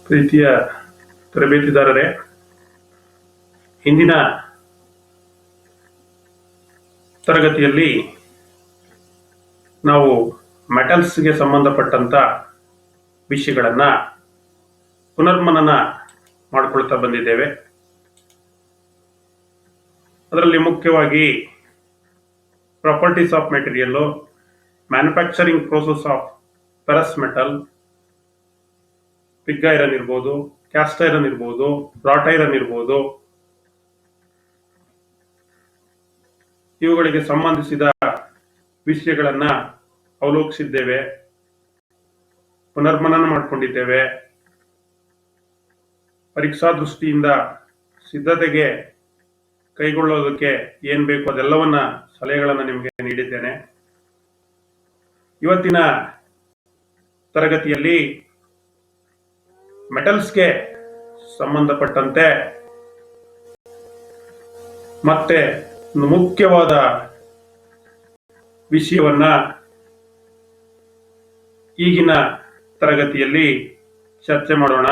ಪ್ರೀತಿಯ ತರಬೇತಿದಾರರೇ, ಇಂದಿನ ತರಗತಿಯಲ್ಲಿ ನಾವು ಮೆಟಲ್ಸ್ಗೆ ಸಂಬಂಧಪಟ್ಟಂತ ವಿಷಯಗಳನ್ನ ಪುನರ್ಮನನ ಮಾಡಿಕೊಳ್ತಾ ಬಂದಿದ್ದೇವೆ. ಅದರಲ್ಲಿ ಮುಖ್ಯವಾಗಿ properties of material, manufacturing process of ferrous metal, pig iron ಇರ್ಬೋದು, ಕ್ಯಾಸ್ಟ್ ಐರನ್ ಇರ್ಬೋದು, ರಾಟ್ ಐರನ್ ಇರ್ಬೋದು, ಇವುಗಳಿಗೆ ಸಂಬಂಧಿಸಿದ ವಿಷಯಗಳನ್ನ ಅವಲೋಕಿಸಿದ್ದೇವೆ, ಪುನರ್ಮನನ ಮಾಡಿಕೊಂಡಿದ್ದೇವೆ. ಪರೀಕ್ಷಾ ದೃಷ್ಟಿಯಿಂದ ಸಿದ್ಧತೆಗೆ ಕೈಗೊಳ್ಳೋದಕ್ಕೆ ಏನ್ ಬೇಕು ಅದೆಲ್ಲವನ್ನ ಸಲಹೆಗಳನ್ನ ನಿಮಗೆ ನೀಡಿದ್ದೇನೆ. ಇವತ್ತಿನ ತರಗತಿಯಲ್ಲಿ ಮೆಟಲ್ಸ್ಗೆ ಸಂಬಂಧಪಟ್ಟಂತೆ ಮತ್ತೆ ಒಂದು ಮುಖ್ಯವಾದ ವಿಷಯವನ್ನ ಈಗಿನ ತರಗತಿಯಲ್ಲಿ ಚರ್ಚೆ ಮಾಡೋಣ.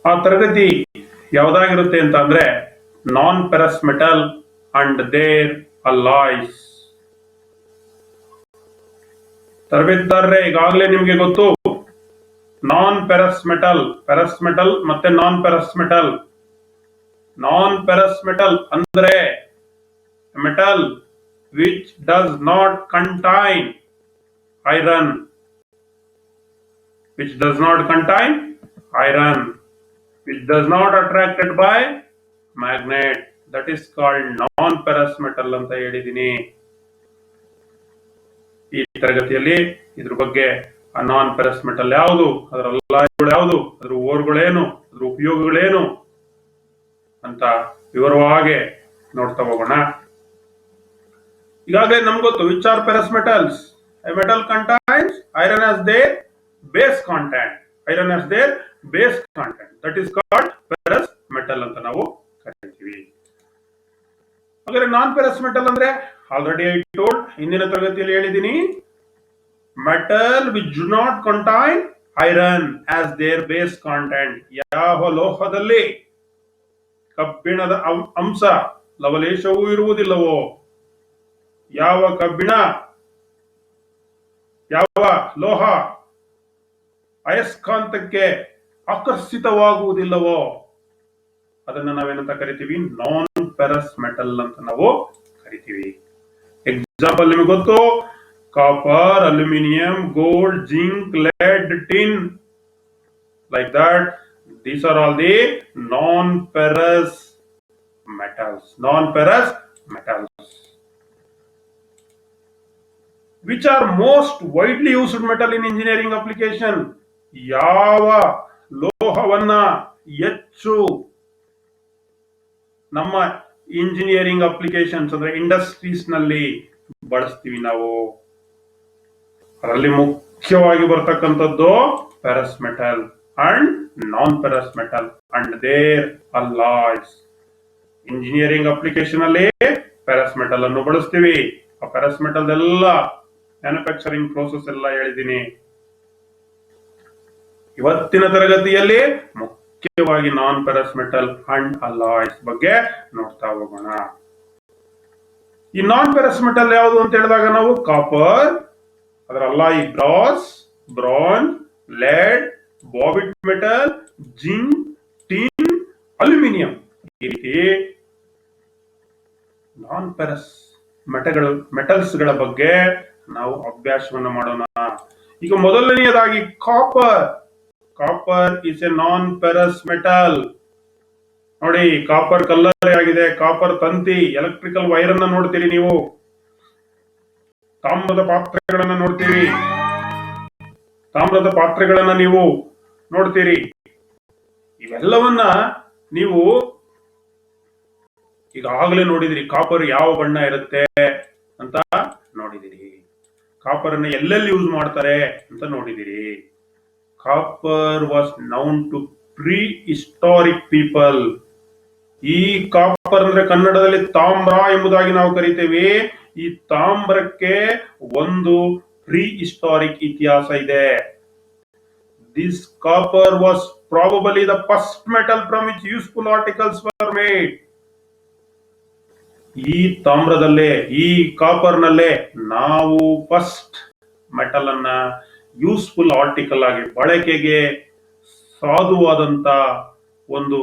ಆ ತರಗತಿ ಯಾವುದಾಗಿರುತ್ತೆ ಅಂತ ಅಂದ್ರೆ non ferrous metal and their alloys. ತರಬೇತಿದಾರರೇ, ಈಗಾಗಲೇ ನಿಮ್ಗೆ ಗೊತ್ತು ನಾನ್ ಫೆರಸ್ ಮೆಟಲ್ ಮತ್ತೆ non ferrous metal. Non ferrous metal ಅಂದ್ರೆ metal which does not contain iron, which does not contain iron, which does not attracted by magnet, that is called non-ferrous metal ಅಂತ ಹೇಳಿದೀನಿ. ಈ ತರಗತಿಯಲ್ಲಿ ಇದ್ರ ಬಗ್ಗೆ ಆ ನಾನ್ ferrous metal ಯಾವುದು, ಅದರ ಅಲಾಯ್ಗಳು ಯಾವುದು, ಅದರ ಓರ್ಗಳೇನು, ಅದರ ಉಪಯೋಗಗಳೇನು ಅಂತ ವಿವರವಾಗಿ ನೋಡ್ತಾ ಹೋಗೋಣ. ಈಗಾಗಲೇ ನಮ್ಗೆ ಗೊತ್ತು which are ferrous metals. A metal contains iron as their base content. Iron as their base content, that is called ferrous metal ಅಂತ ನಾವು ಕರೀತೀವಿ. ಹಾಗಾದ್ರೆ ನಾನ್ ಫೆರಸ್ ಮೆಟಲ್ ಅಂದ್ರೆ ಆಲ್ರೆಡಿ ಐ ಟೋಲ್ಡ್, ಹಿಂದಿನ ತರಗತಿಯಲ್ಲಿ ಹೇಳಿದ್ದೀನಿ, metal which do not contain iron as their base content. ಯಾವ ಲೋಹದಲ್ಲಿ ಕಬ್ಬಿಣದ ಅಂಶ ಲವಲೇಶವೂ ಇರುವುದಿಲ್ಲವೋ, ಯಾವ ಕಬ್ಬಿಣ, ಯಾವ ಲೋಹ ಅಯಸ್ಕಾಂತಕ್ಕೆ ಆಕರ್ಷಿತವಾಗುವುದಿಲ್ಲವೋ ಅದನ್ನ ನಾವೇನಂತ ಕರಿತೀವಿ, ನಾನ್ ಫೆರಸ್ ಮೆಟಲ್ ಅಂತ ನಾವು ಕರಿತೀವಿ. ಎಕ್ಸಾಂಪಲ್ ನಿಮಗೆ ಗೊತ್ತು, copper, aluminium, gold, zinc, lead, tin, like that. These are all the non-ferrous metals. Non-ferrous metals. Which are most widely used metal in engineering application? ಯಾವ ಲೋಹವನ್ನ ಹೆಚ್ಚು ನಮ್ಮ ಇಂಜಿನಿಯರಿಂಗ್ ಅಪ್ಲಿಕೇಶನ್ಸ್ ಅಂದ್ರೆ ಇಂಡಸ್ಟ್ರೀಸ್ ನಲ್ಲಿ ಬಳಸ್ತೀವಿ ನಾವು? ಅದರಲ್ಲಿ ಮುಖ್ಯವಾಗಿ ಬರ್ತಕ್ಕಂಥದ್ದು ferrous metal and non ferrous metal and their alloys. Engineering application ಅಲ್ಲಿ ಫೆರಸ್ ಮೆಟಲ್ ಅನ್ನು ಬಳಸ್ತೀವಿ. ಆ ಫೆರಸ್ ಮೆಟಲ್ ಎಲ್ಲ ಮ್ಯಾನುಫ್ಯಾಕ್ಚರಿಂಗ್ ಪ್ರೋಸೆಸ್ ಎಲ್ಲ ಹೇಳಿದ್ದೀನಿ. ಇವತ್ತಿನ ತರಗತಿಯಲ್ಲಿ ಮುಖ್ಯವಾಗಿ non ferrous metal and alloys ಬಗ್ಗೆ ನೋಡ್ತಾ ಹೋಗೋಣ. ಈ ನಾನ್ ಫೆರಸ್ ಮೆಟಲ್ ಯಾವುದು ಅಂತ ಹೇಳಿದಾಗ ನಾವು ಕಾಪರ್, ಅದರ alloy brass, bronze, lead, Babbitt metal, zinc, tin, aluminium, ಈ ರೀತಿ ನಾನ್ ಫೆರಸ್ ಮೆಟಲ್ಸ್ ಗಳ ಬಗ್ಗೆ ನಾವು ಅಭ್ಯಾಸವನ್ನ ಮಾಡೋಣ. ಈಗ ಮೊದಲನೆಯದಾಗಿ copper. Copper is A non ferrous metal. ನೋಡಿ, ಕಾಪರ್ ಕಲ್ಲರ್ ಆಗಿದೆ, ಕಾಪರ್ ತಂತಿ, ಎಲೆಕ್ಟ್ರಿಕಲ್ ವೈರ್ ಅನ್ನ ನೋಡ್ತೀರಿ ನೀವು, ತಾಮ್ರದ ಪಾತ್ರೆಗಳನ್ನ ನೋಡ್ತೀರಿ, ತಾಮ್ರದ ಪಾತ್ರೆಗಳನ್ನ ನೀವು ನೋಡ್ತೀರಿ. ಇವೆಲ್ಲವನ್ನ ನೀವು ಈಗಾಗಲೇ ನೋಡಿದಿರಿ. ಕಾಪರ್ ಯಾವ ಬಣ್ಣ ಇರುತ್ತೆ ಅಂತ ನೋಡಿದಿರಿ. ಕಾಪರ್ ಅನ್ನ ಎಲ್ಲೆಲ್ಲಿ ಯೂಸ್ ಮಾಡ್ತಾರೆ ಅಂತ ನೋಡಿದಿರಿ. Copper was known to prehistoric people. ಈ ಕಾಪರ್ ಅಂದ್ರೆ ಕನ್ನಡದಲ್ಲಿ ತಾಮ್ರ ಎಂಬುದಾಗಿ ನಾವು ಕರಿತೇವೆ. ಈ ತಾಮ್ರಕ್ಕೆ ಒಂದು ಪ್ರೀ ಹಿಸ್ಟಾರಿಕ್ ಇತಿಹಾಸ ಇದೆ. This copper was probably the first metal from which useful articles were made. ಈ ತಾಮ್ರದಲ್ಲೇ, ಈ ಕಾಪರ್ ನಲ್ಲೇ ನಾವು ಫಸ್ಟ್ ಮೆಟಲ್ ಅನ್ನ ಯೂಸ್ಫುಲ್ ಆರ್ಟಿಕಲ್ ಆಗಿ ಬಳಕೆಗೆ ಸಾಧುವಾದಂತ ಒಂದು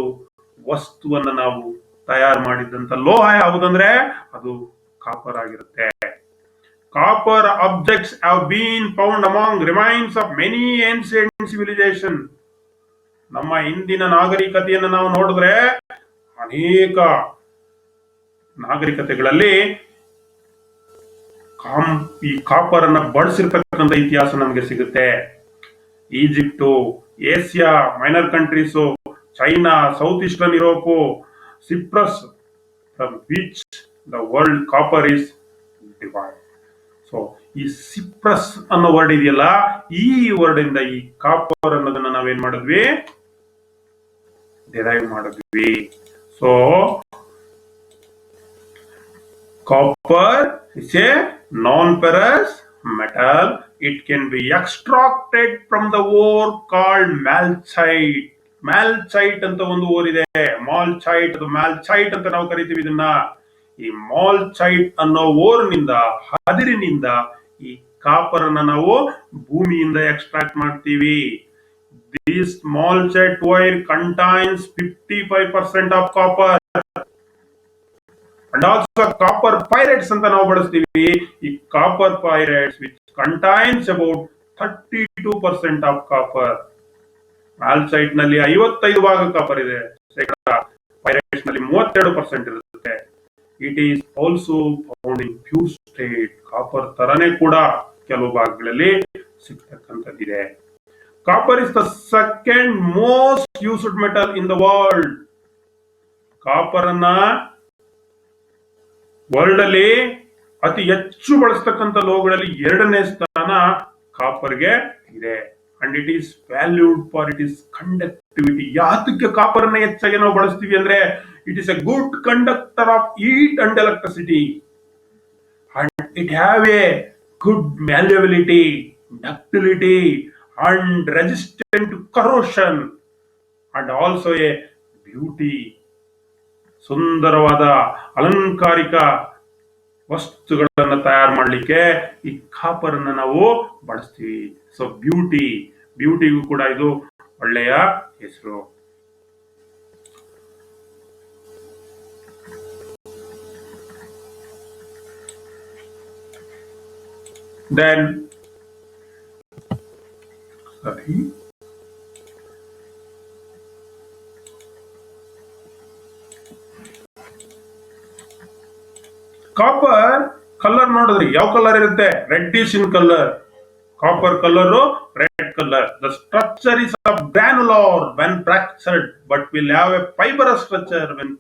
ವಸ್ತುವನ್ನ ನಾವು ತಯಾರು ಮಾಡಿದಂತ ಲೋಹ ಯಾವುದಂದ್ರೆ ಅದು ಕಾಪರ್ ಆಗಿರುತ್ತೆ. Copper objects have been found among remains of many ancient civilisation. ನಮ್ಮ ಇಂದಿನ ನಾಗರಿಕತೆಯನ್ನು ನಾವು ನೋಡಿದ್ರೆ ಅನೇಕ ನಾಗರಿಕತೆಗಳಲ್ಲಿ ಈ ಕಾಪರ್ ಅನ್ನ ಬಳಸಿರ್ತಕ್ಕಂಥ ಇತಿಹಾಸ ನಮಗೆ ಸಿಗುತ್ತೆ. Egypt, Asia minor countries, China, south eastern Europe, Cyprus, from which the world copper is divide. So ಈ ಸಿಪ್ರಸ್ ಅನ್ನೋ ವರ್ಡ್ ಇದೆಯಲ್ಲ, ಈ ವರ್ಡ್ ಇಂದ ಈ ಕಾಪರ್ ಅನ್ನೋದನ್ನ ನಾವೇನ್ ಮಾಡಿದ್ವಿ, ಡಿರೈವ್ ಮಾಡಿದ್ವಿ. So copper is a non-ferrous metal. It can be extracted from the ore called malachite. Malachite ಅಂತ ಒಂದು ore ಇದೆ, malachite, ಅದು malachite ಅಂತ ನಾವು ಕರಿತೀವಿ ಇದನ್ನ. ಈ malachite ಅನ್ನೋ ore ನಿಂದ, ಹದಿರಿನಿಂದ ಈ ಕಾಪರ್ ಅನ್ನ ನಾವು ಭೂಮಿಯಿಂದ ಎಕ್ಸ್ಟ್ರಾಕ್ಟ್ ಮಾಡ್ತೀವಿ. This malachite ore contains 55% of copper. And also copper pyrites ಅಂತ ನಾವು ಬಳಸ್ತೀವಿ. ಈ copper pyrites which contains about 32% of copper. ಮಾಲ್ಚೈಟ್ ನಲ್ಲಿ 55 ಭಾಗ ಕಾಪರ್ ಇದೆ, pyrites ನಲ್ಲಿ 32% ಇರುತ್ತೆ. It is also found in pure state. Copper ತರನೇ ಕೂಡ ಕೆಲವು ಭಾಗಗಳಲ್ಲಿ ಸಿಗ್ತಕ್ಕಂಥದ್ದಿದೆ. Copper is the second most used metal in the world. Copper ಅನ್ನ ವರ್ಲ್ಡ್ ಅಲ್ಲಿ ಅತಿ ಹೆಚ್ಚು ಬಳಸ್ತಕ್ಕಂಥ ಲೋಹಗಳಲ್ಲಿ 2ನೇ ಸ್ಥಾನ ಕಾಪರ್ಗೆ ಇದೆ. And it is valued for it is conductivity. ಯಾತಕ್ಕೆ ಕಾಪರ್ ಅನ್ನ ಹೆಚ್ಚಾಗಿ ನಾವು ಬಳಸ್ತೀವಿ ಅಂದ್ರೆ, it is a good conductor of heat and electricity, and it have a good malleability, ductility and resistant to corrosion, and also A beauty. ಸುಂದರವಾದ ಅಲಂಕಾರಿಕ ವಸ್ತುಗಳನ್ನು ತಯಾರು ಮಾಡಲಿಕ್ಕೆ ಈ ಕಾಪರ್ ಅನ್ನ ನಾವು ಬಳಸ್ತೀವಿ. ಸೊ ಬ್ಯೂಟಿಗೂ ಕೂಡ ಇದು ಒಳ್ಳೆಯ ಹೆಸರು. ದೆನ್ ಕಾಪರ್ ಕಲರ್ ನೋಡಿದ್ರಿ ಯಾವ ಕಲರ್ ಇರುತ್ತೆ, reddish in colour. Copper colour red colour. The structure is of granular when fractured but will have a fibrous structure when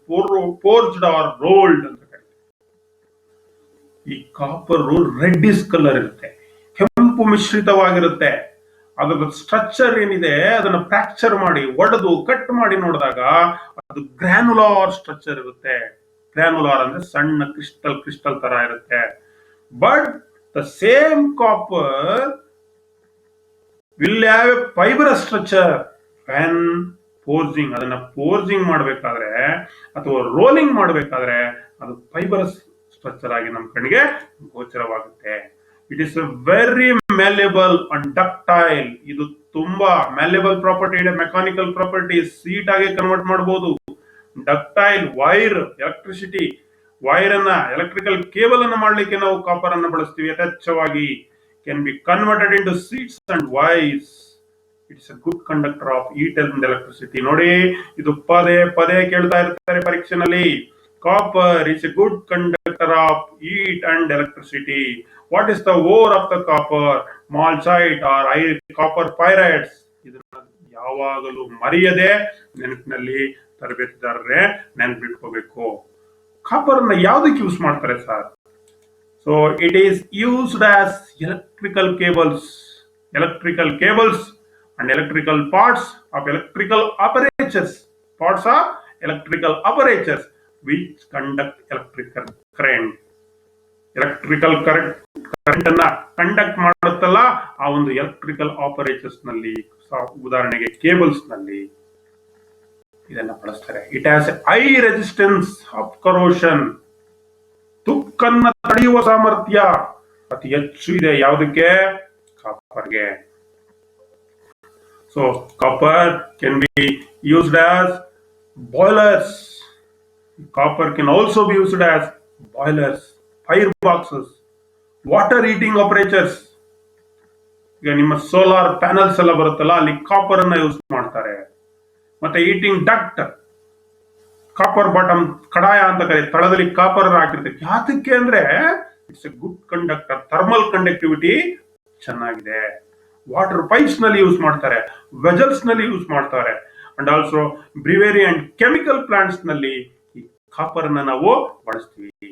forged or rolled ಅಂತ ಕರೀತಾರೆ. ಈ ಕಾಪರ್ ರೆಡ್ಡಿಶ್ ಕಲರ್ ಇರುತ್ತೆ, ಕೆಂಪು ಮಿಶ್ರಿತವಾಗಿರುತ್ತೆ. ಅದರ structure ಏನಿದೆ ಅದನ್ನ ಫ್ರಾಕ್ಚರ್ ಮಾಡಿ, ಒಡೆದು ಕಟ್ ಮಾಡಿ ನೋಡಿದಾಗ ಅದು ಗ್ರಾನುಲಾರ್ ಸ್ಟ್ರಕ್ಚರ್ ಇರುತ್ತೆ. ಗ್ರಾನುಲಾರ್ ಅಂದ್ರೆ ಸಣ್ಣ ಕ್ರಿಸ್ಟಲ್ ತರ ಇರುತ್ತೆ. But the same copper will have a fibrous structure when forging. ಅದನ್ನ ಫೋರ್ಜಿಂಗ್ ಮಾಡಬೇಕಾದ್ರೆ ಅಥವಾ ರೋಲಿಂಗ್ ಮಾಡಬೇಕಾದ್ರೆ ಅದು ಫೈಬರಸ್ ಸ್ಟ್ರಕ್ಚರ್ ಆಗಿ ನಮ್ಮ ಕಣ್ಣಿಗೆ ಗೋಚರವಾಗುತ್ತೆ. It is very malleable and ductile. ಇದು ತುಂಬಾ ಮ್ಯಾಲ್ಯಬಲ್ ಪ್ರಾಪರ್ಟಿ ಇದೆ, ಮೆಕ್ಯಾನಿಕಲ್ ಪ್ರಾಪರ್ಟಿ, ಸೀಟ್ ಆಗಿ ಕನ್ವರ್ಟ್ ಮಾಡಬಹುದು. ಡಕ್ಟೈಲ್ ವೈರ್, ಎಲೆಕ್ಟ್ರಿಸಿಟಿ ವೈರ್ ಅನ್ನ, ಎಲೆಕ್ಟ್ರಿಕಲ್ ಕೇಬಲ್ ಅನ್ನ ಮಾಡಲಿಕ್ಕೆ ನಾವು ಕಾಪರ್ ಅನ್ನು ಬಳಸ್ತೀವಿ ಯಥೇಚ್ಛವಾಗಿ. Can be converted into sheets and wires. It's a good conductor of heat and electricity. ನೋಡಿ, ಇದು ಪದೇ ಕೇಳ್ತಾ ಇರ್ತಾರೆ ಪರೀಕ್ಷೆನಲ್ಲಿ. Copper is a good conductor of heat and electricity. What is the ore of the copper? Malachite or copper pyrites. ಇದನ್ನ ಯಾವಾಗಲೂ ಮರೆಯದೆ ನೆನಪಿನಲ್ಲಿ ತರಬೇತಿದಾರರೇ ನೆನಪಿಟ್ಕೋಬೇಕು. ಕಾಪರ್ ಅನ್ನ ಯಾವ್ದಕ್ಕೆ ಯೂಸ್ ಮಾಡ್ತಾರೆ sir? So it is used as electrical cables and electrical parts of electrical apertures which conduct electrical current. Electrical current ಅನ್ನ conduct ಮಾಡುತ್ತಲ್ಲ, ಆ ಒಂದು ಎಲೆಕ್ಟ್ರಿಕಲ್ ಆಪರೇಟರ್ಸ್ ನಲ್ಲಿ ಉದಾಹರಣೆಗೆ ಕೇಬಲ್ಸ್ ನಲ್ಲಿ ಇದನ್ನ ಬಳಸ್ತಾರೆ. It has high resistance of corrosion, ತುಕ್ಕನ್ನ ತಡೆಯುವ ಸಾಮರ್ಥ್ಯ ಅತಿ ಹೆಚ್ಚು ಇದೆ. ಯಾವುದಕ್ಕೆ? ಕಾಪರ್ಗೆ. So copper can be used as boilers. Copper can also be used as boilers, fireboxes, water heating operators. ಈಗ ನಿಮ್ಮ ಸೋಲಾರ್ ಪ್ಯಾನಲ್ಸ್ ಎಲ್ಲ ಬರುತ್ತಲ್ಲ, ಅಲ್ಲಿ ಕಾಪರ್ ಅನ್ನ ಯೂಸ್ ಮಾಡ್ತಾರೆ. ಮತ್ತೆ ಹೀಟಿಂಗ್ ಡಕ್ಟ್, ಕಾಪರ್ ಬಾಟಮ್ ಕಡಾಯ ಅಂತ ಕರೀ, ತಳದಲ್ಲಿ ಕಾಪರ್ ಹಾಕಿರ್ತಾರೆ. ಯಾತಕ್ಕೆ ಅಂದ್ರೆ it's a good conductor, thermal conductivity ಚೆನ್ನಾಗಿದೆ. ವಾಟರ್ ಪೈಪ್ಸ್ ನಲ್ಲಿ ಯೂಸ್ ಮಾಡ್ತಾರೆ, ವೆಜಲ್ಸ್ ನಲ್ಲಿ ಯೂಸ್ ಮಾಡ್ತಾರೆ. And also brewery and chemical plants ನಲ್ಲಿ ಕಾಪರ್ ಅನ್ನ ನಾವು ಬಳಸ್ತೀವಿ.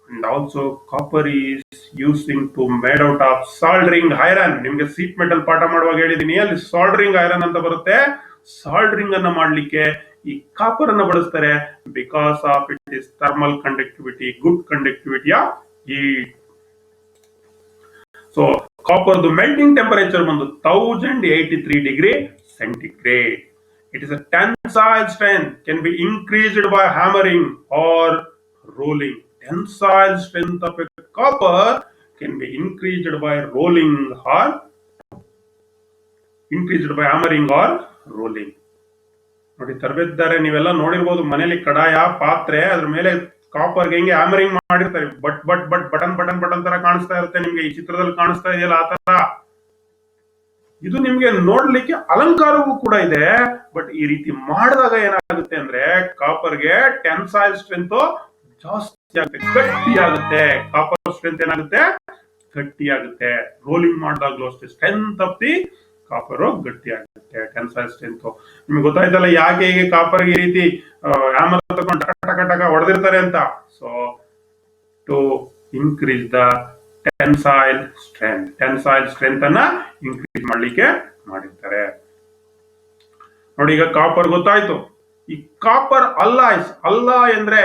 And also copper is using to made out of soldering iron. ನಿಮ್ಗೆ ಸೀಟ್ ಮೆಟಲ್ ಪಾಠ ಮಾಡುವಾಗ ಹೇಳಿದೀನಿ, ಅಲ್ಲಿ ಸಾಲ್ಡರಿಂಗ್ ಐರನ್ ಅಂತ ಬರುತ್ತೆ. ಸಾಲ್ಡರಿಂಗ್ ಅನ್ನ ಮಾಡ್ಲಿಕ್ಕೆ ಈ ಕಾಪರ್ ಅನ್ನ ಬಳಸ್ತಾರೆ. Because of it is thermal conductivity, good conductivity of heat. So ಕಾಪರ್ದು ಮೆಲ್ಟಿಂಗ್ ಟೆಂಪರೇಚರ್ ಬಂದು 1083 degree centigrade. It is a tensile strength, can be increased by hammering or rolling. Tensile strength of a copper can be increased by rolling or increased by hammering or rolling. ನೋಡಿ ತರಬೇತಿದಾರೆ, ನೀವೆಲ್ಲ ನೋಡಿರ್ಬೋದು ಮನೇಲಿ ಕಡಾಯ ಪಾತ್ರೆ ಅದ್ರ ಮೇಲೆ ಕಾಪರ್ಗೆ ಹೆಂಗೆ hammering ಮಾಡಿರ್ತಾರೆ. Button button button ತರ ಕಾಣಿಸ್ತಾ ಇರುತ್ತೆ ನಿಮ್ಗೆ, ಈ ಚಿತ್ರದಲ್ಲಿ ಕಾಣಿಸ್ತಾ ಇದೆಯಲ್ಲ ಆ ತರ. ಇದು ನಿಮ್ಗೆ ನೋಡ್ಲಿಕ್ಕೆ ಅಲಂಕಾರವೂ ಕೂಡ ಇದೆ. ಬಟ್ ಈ ರೀತಿ ಮಾಡಿದಾಗ ಏನಾಗುತ್ತೆ ಅಂದ್ರೆ ಕಾಪರ್ಗೆ ಟೆನ್ಸೈಲ್ ಸ್ಟ್ರೆಂತ್ ಜಾಸ್ತಿ ಆಗುತ್ತೆ, ಗಟ್ಟಿ ಆಗುತ್ತೆ. ಕಾಪರ್ ಸ್ಟ್ರೆಂತ್ ಏನಾಗುತ್ತೆ? ಗಟ್ಟಿ ಆಗುತ್ತೆ. ರೋಲಿಂಗ್ ಮಾಡಿದಾಗ್ಲೂ ಅಷ್ಟೇ ಸ್ಟ್ರೆಂತ್ ಆಫ್ ದಿ ಕಾಪರ್ ಗಟ್ಟಿ ಆಗುತ್ತೆ, ಟೆನ್ಸೈಲ್ ಸ್ಟ್ರೆಂತ್. ನಿಮ್ಗೆ ಗೊತ್ತಾಯ್ತಲ್ಲ ಯಾಕೆ ಹೀಗೆ ಕಾಪರ್ಗೆ ಈ ರೀತಿ ಹ್ಯಾಮರ್ ತಗೊಂಡು ಟಕ ಟಕ ಹೊಡೆದಿರ್ತಾರೆ ಅಂತ. So to increase the tensile strength ಅನ್ನ ಇನ್ಕ್ರೀಸ್ ಮಾಡ್ಲಿಕ್ಕೆ ಮಾಡಿರ್ತಾರೆ. ನೋಡಿ ಈಗ ಕಾಪರ್ ಗೊತ್ತಾಯ್ತು. ಈ ಕಾಪರ್ ಅಲ್ಲಾಯ್ಸ್, ಅಲ್ಲ ಅಂದ್ರೆ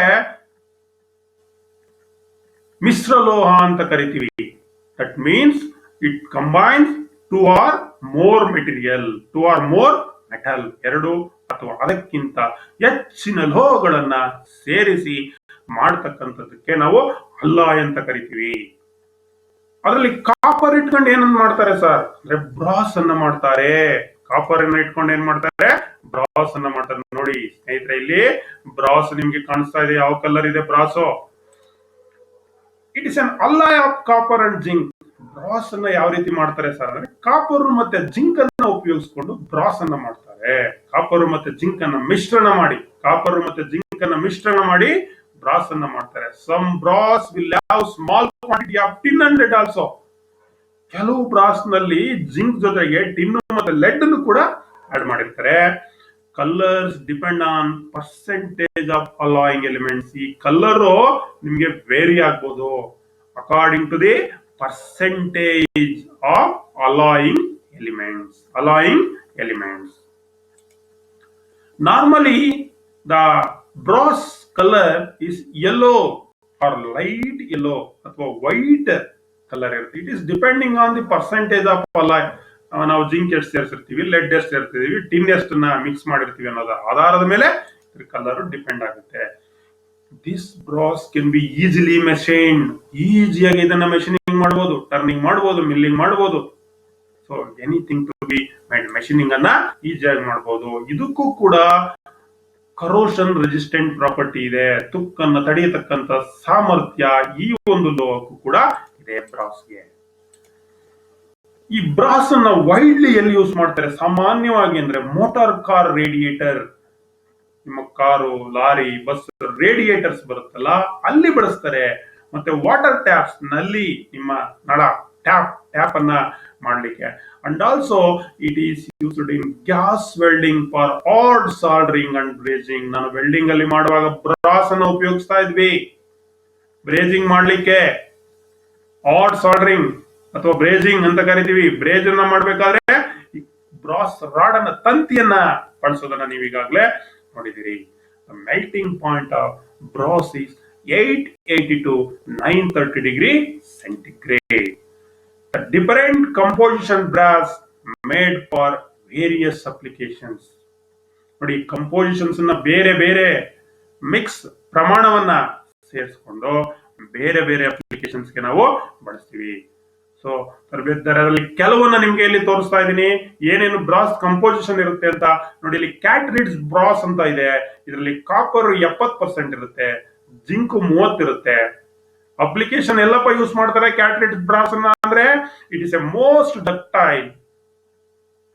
ಮಿಶ್ರಲೋಹ ಅಂತ ಕರಿತೀವಿ. That means it combines 2 or more material, 2 or more metal, 2 ಅಥವಾ ಅದಕ್ಕಿಂತ ಹೆಚ್ಚಿನ ಲೋಹಗಳನ್ನ ಸೇರಿಸಿ ಮಾಡತಕ್ಕಂಥದ್ದಕ್ಕೆ ನಾವು ಅಲ್ಲಾಯ್ ಅಂತ ಕರಿತೀವಿ. ಅದರಲ್ಲಿ ಕಾಪರ್ ಇಟ್ಕೊಂಡು ಏನನ್ನ ಮಾಡ್ತಾರೆ ಸರ್ ಅಂದ್ರೆ ಬ್ರಾಸ್ ಅನ್ನ ಮಾಡ್ತಾರೆ. ಕಾಪರ್ ಅನ್ನ ಇಟ್ಕೊಂಡು ಏನ್ ಮಾಡ್ತಾರೆ? ಬ್ರಾಸ್ ಅನ್ನ ಮಾಡ್ತಾರೆ. ನೋಡಿ ಸ್ನೇಹಿತರೆ, ಇಲ್ಲಿ ಬ್ರಾಸ್ ನಿಮ್ಗೆ ಕಾಣಿಸ್ತಾ ಇದೆ. ಯಾವ ಕಲರ್ ಇದೆ brass? It is an alloy of copper and zinc. Brass ಅನ್ನ ಯಾವ ರೀತಿ ಮಾಡ್ತಾರೆ ಸರ್ ಅಂದ್ರೆ ಕಾಪರ್ ಮತ್ತೆ ಜಿಂಕ್ ಅನ್ನ ಉಪಯೋಗಿಸಿಕೊಂಡು ಬ್ರಾಸ್ ಅನ್ನ ಮಾಡ್ತಾರೆ. ಕಾಪರ್ ಮತ್ತೆ ಜಿಂಕ್ ಅನ್ನ ಮಿಶ್ರಣ ಮಾಡಿ ಬ್ರಾಸ್ ಅನ್ನ ಮಾಡ್ತಾರೆ. Some brass will have small quantity of tin and lead also. ಕೆಲವು ಬ್ರಾಸ್ ನಲ್ಲಿ ಜಿಂಕ್ ಜೊತೆಗೆ ಟಿನ್ ಮತ್ತೆ ಲೆಡ್ ಅನ್ನು ಕೂಡ ಆಡ್ ಮಾಡಿರ್ತಾರೆ. Colours depend on percentage of alloying elements. ಈ ಕಲರ್ ನಿಮ್ಗೆ ವೇರಿ ಆಗ್ಬೋದು according to the percentage of alloying elements. Normally the brass colour is yellow or light yellow ಅಥವಾ ವೈಟ್ ಕಲರ್ ಇರುತ್ತೆ. It is depending on the percentage of alloy. ನಾವು zinc ಎಷ್ಟು ಸೇರಿಸಿರ್ತೀವಿ, LED ಎಷ್ಟು ಸೇರ್ತೀವಿ, tin ಎಷ್ಟನ್ನ mix ಮಾಡಿರ್ತೀವಿ ಅನ್ನೋದ ಆಧಾರದ ಮೇಲೆ ಕಲರ್ ಡಿಪೆಂಡ್ ಆಗುತ್ತೆ. This brass can be easily machined. ಈಸಿಯಾಗಿ ಇದನ್ನ ಮೆಷಿನಿಂಗ್ ಮಾಡಬಹುದು, ಟರ್ನಿಂಗ್ ಮಾಡಬಹುದು, ಮಿಲ್ಲಿಂಗ್ ಮಾಡಬಹುದು. So anything to be machining ಅನ್ನ ಈಸಿಯಾಗಿ ಮಾಡಬಹುದು. ಇದಕ್ಕೂ ಕೂಡ ಕರೋಷನ್ ರೆಸಿಸ್ಟೆಂಟ್ ಪ್ರಾಪರ್ಟಿ ಇದೆ, ತುಕ್ಕನ್ನು ತಡೆಯತಕ್ಕಂತ ಸಾಮರ್ಥ್ಯ ಈ ಒಂದು ಲೋಹಕ್ಕೂ ಕೂಡ ಇದೆ ಬ್ರಾಸ್ಗೆ. ಈ ಬ್ರಾಸ್ ಅನ್ನ ವೈಡ್ಲಿ ಎಲ್ಲಿ ಯೂಸ್ ಮಾಡ್ತಾರೆ ಸಾಮಾನ್ಯವಾಗಿ ಅಂದ್ರೆ ಮೋಟಾರ್ ಕಾರ್ ರೇಡಿಯೇಟರ್. ನಿಮ್ಮ ಕಾರು, ಲಾರಿ, ಬಸ್ ರೇಡಿಯೇಟರ್ಸ್ ಬರುತ್ತಲ್ಲ ಅಲ್ಲಿ ಬಳಸ್ತಾರೆ. ಮತ್ತೆ ವಾಟರ್ ಟ್ಯಾಪ್ಸ್ ನಲ್ಲಿ ನಿಮ್ಮ ನಳ ಟ್ಯಾಪ್ ಅನ್ನ ಮಾಡ್ಲಿಕ್ಕೆ. And also it is used in gas welding for add soldering and brazing. ನಾನು ವೆಲ್ಡಿಂಗ್ ಅಲ್ಲಿ ಮಾಡುವಾಗ ಬ್ರಾಸ್ ಅನ್ನ ಉಪಯೋಗಿಸ್ತಾ ಇದ್ವಿ ಬ್ರೇಜಿಂಗ್ ಮಾಡ್ಲಿಕ್ಕೆ. ಆಡ್ ಸಾಲ್ಡರಿಂಗ್ ಅಥವಾ ಬ್ರೇಜಿಂಗ್ ಅಂತ ಕರಿತೀವಿ. ಬ್ರೇಜ್ ಅನ್ನ ಮಾಡ್ಬೇಕಾದ್ರೆ ಬ್ರಾಸ್ ರಾಡ್ ಅನ್ನ, ತಂತಿಯನ್ನ ಬಳಸೋದನ್ನ ನೀವು ಈಗಾಗಲೇ ನೋಡಿದಿರಿ. Melting point of brass is 880 to 930 degree centigrade. The different composition brass made for various applications. ನೋಡಿ, ಕಂಪೋಸಿಷನ್ಸ್ ಬೇರೆ ಬೇರೆ ಮಿಕ್ಸ್ ಪ್ರಮಾಣವನ್ನ ಸೇರಿಸ್ಕೊಂಡು ಬೇರೆ ಬೇರೆ ಅಪ್ಲಿಕೇಶನ್ಸ್ಗೆ ನಾವು ಬಳಸ್ತೀವಿ. ಸೊ ತರಬೇತುದಾರರಲ್ಲಿ ಕೆಲವನ್ನ ನಿಮ್ಗೆ ಇಲ್ಲಿ ತೋರಿಸ್ತಾ ಇದ್ದೀನಿ, ಏನೇನು ಬ್ರಾಸ್ ಕಂಪೋಸಿಷನ್ ಇರುತ್ತೆ ಅಂತ. ನೋಡಿ, ಇಲ್ಲಿ ಕ್ಯಾಟ್ರಿಡ್ಜ್ ಬ್ರಾಸ್ ಅಂತ ಇದೆ. ಇದರಲ್ಲಿ ಕಾಪರ್ 70% ಇರುತ್ತೆ, ಜಿಂಕ್ 30 ಇರುತ್ತೆ. ಅಪ್ಲಿಕೇಶನ್ ಎಲ್ಲಪ್ಪ ಯೂಸ್ ಮಾಡ್ತಾರೆ ಕ್ಯಾಟ್ರಿಡ್ಜ್ ಬ್ರಾಸ್ ಅನ್ನ ಅಂದ್ರೆ, it is A most ductile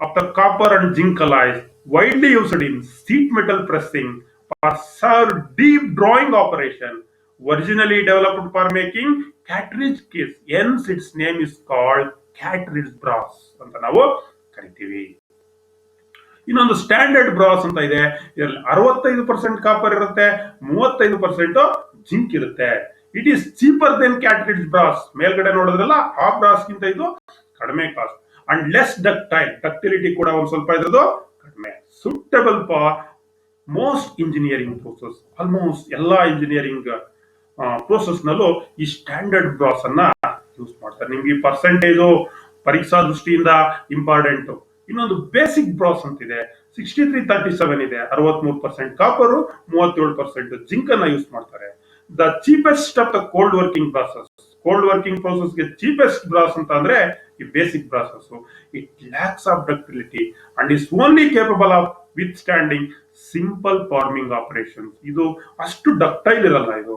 of the copper and zinc alloys, widely used in sheet metal pressing for serve deep drawing operation, originally developed for making cartridge case, hence its name is called cartridge brass ಅಂತ ನಾವು ಕರಿತೀವಿ. ಇನ್ನೊಂದು standard brass ಅಂತ ಇದೆ. ಇದರಲ್ಲಿ 65% copper ಇರುತ್ತೆ, 35% zinc ಇರುತ್ತೆ. It is cheaper than cartridge brass. ಮೇಲ್ಗಡೆ ನೋಡಿದ್ರಲ್ಲ, ಆ ಬ್ರಾಸ್ ಗಿಂತ ಇದು ಕಡಿಮೆ cost and less ductile. Ductility ಕೂಡ ಒಂದು ಸ್ವಲ್ಪ ಇದ್ರದ್ದು ಕಡಿಮೆ. Suitable for most engineering process. Almost ಎಲ್ಲಾ ಇಂಜಿನಿಯರಿಂಗ್ ಪ್ರೋಸೆಸ್ ನಲ್ಲೂ ಈ ಸ್ಟ್ಯಾಂಡರ್ಡ್ ಬ್ರಾಸ್ ಅನ್ನ ಯೂಸ್ ಮಾಡ್ತಾರೆ. ನಿಮ್ಗೆ ಈ ಪರ್ಸೆಂಟೇಜು ಪರೀಕ್ಷಾ ದೃಷ್ಟಿಯಿಂದ ಇಂಪಾರ್ಟೆಂಟ್. ಇನ್ನೊಂದು ಬೇಸಿಕ್ ಬ್ರಾಸ್ ಅಂತಿದೆ, 6337 ಇದೆ. 63% ಕಾಪರು, 37% ಜಿಂಕ್ ಅನ್ನ ಯೂಸ್ ಮಾಡ್ತಾರೆ. The cheapest of the cold working brasses. Cold working ಪ್ರೋಸೆಸ್ಗೆ ಚೀಪೆಸ್ಟ್ ಬ್ರಾಸ್ ಅಂತ ಅಂದ್ರೆ ಈ basic brasses. It lacks of ductility and is only capable of withstanding simple forming operation. ಇದು ಅಷ್ಟು ಡಕ್ಟೈಲ್ ಇರಲ್ಲ ಇದು.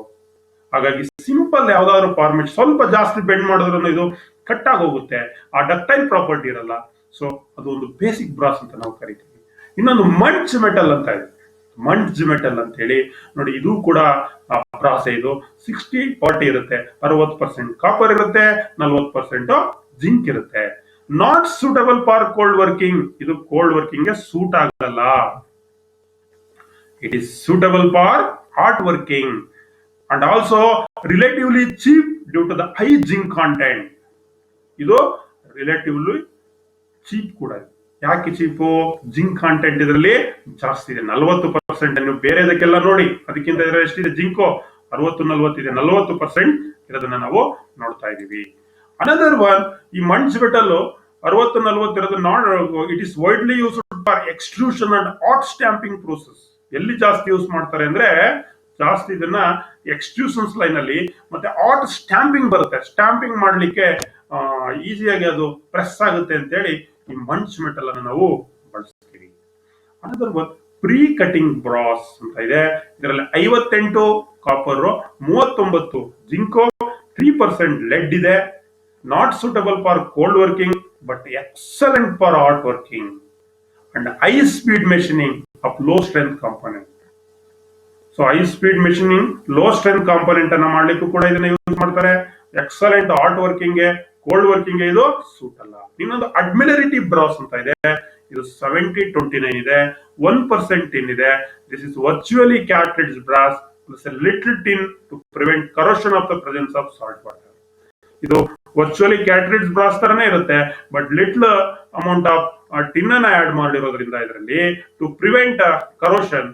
ಹಾಗಾಗಿ ಸಿಂಪಲ್ ಯಾವ್ದಾದ್ರು ಫಾರ್ಮೇಟ್ ಸ್ವಲ್ಪ ಜಾಸ್ತಿ ಬೆಂಡ್ ಮಾಡಿದ್ರು ಇದು ಕಟ್ ಆಗಿ ಹೋಗುತ್ತೆ. ಆ ಡಕ್ಟೈಲ್ ಪ್ರಾಪರ್ಟಿ ಇರಲ್ಲ. ಸೊ ಅದು ಒಂದು ಬೇಸಿಕ್ ಬ್ರಾಸ್ ಅಂತ ನಾವು ಕರಿತೀವಿ. ಇನ್ನೊಂದು ಮಂಚ್ ಮೆಟಲ್ ಅಂತ ಇದೆ. ಮಂಚ್ ಮೆಟಲ್ ಅಂತ ಹೇಳಿ ನೋಡಿ, ಇದು ಕೂಡ ಬ್ರಾಸ್. ಇದು 60-40 ಇರುತ್ತೆ. 60% ಕಾಪರ್ ಇರುತ್ತೆ, 40% ಜಿಂಕ್ ಇರುತ್ತೆ. Not suitable for cold working. ಇದು ಕೋಲ್ಡ್ ವರ್ಕಿಂಗ್ ಗೆ ಸೂಟ್ ಆಗಲ್ಲ. It is suitable for hot working and also relatively cheap due to the high zinc content. ಇದು ರಿಲೇಟಿವ್ಲಿ ಚೀಪ್ ಕೂಡ. ಯಾಕೆ ಚೀಪು? ಜಿಂಕ್ ಕಾಂಟೆಂಟ್ ಇದರಲ್ಲಿ ಜಾಸ್ತಿ ಇದೆ, 40%. ನೀವು ಬೇರೆದಕ್ಕೆಲ್ಲ ನೋಡಿ, ಅದಕ್ಕಿಂತ ಇದರ ಎಷ್ಟಿದೆ ಜಿಂಕು? 60-40 ಇದೆ. 40% ಇರೋದನ್ನ ನಾವು ನೋಡ್ತಾ ಇದೀವಿ. ಅನದರ್ ಒನ್, ಈ ಮಂಚ್ ಮೆಟಲ್ 60-40 ಇರೋದು it is widely used for extrusion and art stamping process. ಎಲ್ಲಿ ಜಾಸ್ತಿ ಯೂಸ್ ಮಾಡ್ತಾರೆ ಅಂದ್ರೆ, ಜಾಸ್ತಿ ಇದನ್ನ ಎಕ್ಸ್ಟ್ರೂಷನ್ಸ್ ಲೈನ್ ಅಲ್ಲಿ ಮತ್ತೆ ಆರ್ಟ್ ಸ್ಟ್ಯಾಂಪಿಂಗ್ ಬರುತ್ತೆ. ಸ್ಟ್ಯಾಂಪಿಂಗ್ ಮಾಡ್ಲಿಕ್ಕೆ ಈಸಿಯಾಗಿ ಅದು ಪ್ರೆಸ್ ಆಗುತ್ತೆ ಅಂತ ಹೇಳಿ ಈ ಮಂಚ್ ಮೆಟಲ್ ಅನ್ನು ನಾವು ಬಳಸ್ತೀವಿ. Another one, free cutting brass ಅಂತ ಇದೆ. ಇದರಲ್ಲಿ 58 ಕಾಪರ್, 39 ಜಿಂಕೋ, 3% ಲೆಡ್ ಇದೆ. Not suitable for cold working but excellent for hot working and high speed machining of low strength component. So high speed machining, low strength component ಅನ್ನ ಮಾಡ್ಲಿಕ್ಕೂ ಕೂಡ ಇದನ್ನ use ಮಾಡ್ತಾರೆ. ಎಕ್ಸಲೆಂಟ್ ಹಾಟ್ ವರ್ಕಿಂಗ್ ಗೆ, cold working ಗೆ ಇದು suit ಅಲ್ಲ. ಇನ್ನೊಂದು ಅಡ್ಮಿಲರಿಟಿ ಬ್ರಾಸ್ ಅಂತ ಇದೆ. ಇದು 70-29 ಇದೆ, 1% ಟಿನ್ ಇದೆ. This is virtually cartridge brass plus a little tin to prevent corrosion of the presence of salt water. ಇದು ವರ್ಚುವಲಿ ಕ್ಯಾಟ್ರಿಡ್ಜ್ ಬ್ರಾಸ್ ತರನೇ ಇರುತ್ತೆ, but little amount of tin ಅನ್ನ ಆಡ್ ಮಾಡಿರೋದ್ರಿಂದ ಇದರಲ್ಲಿ to prevent corrosion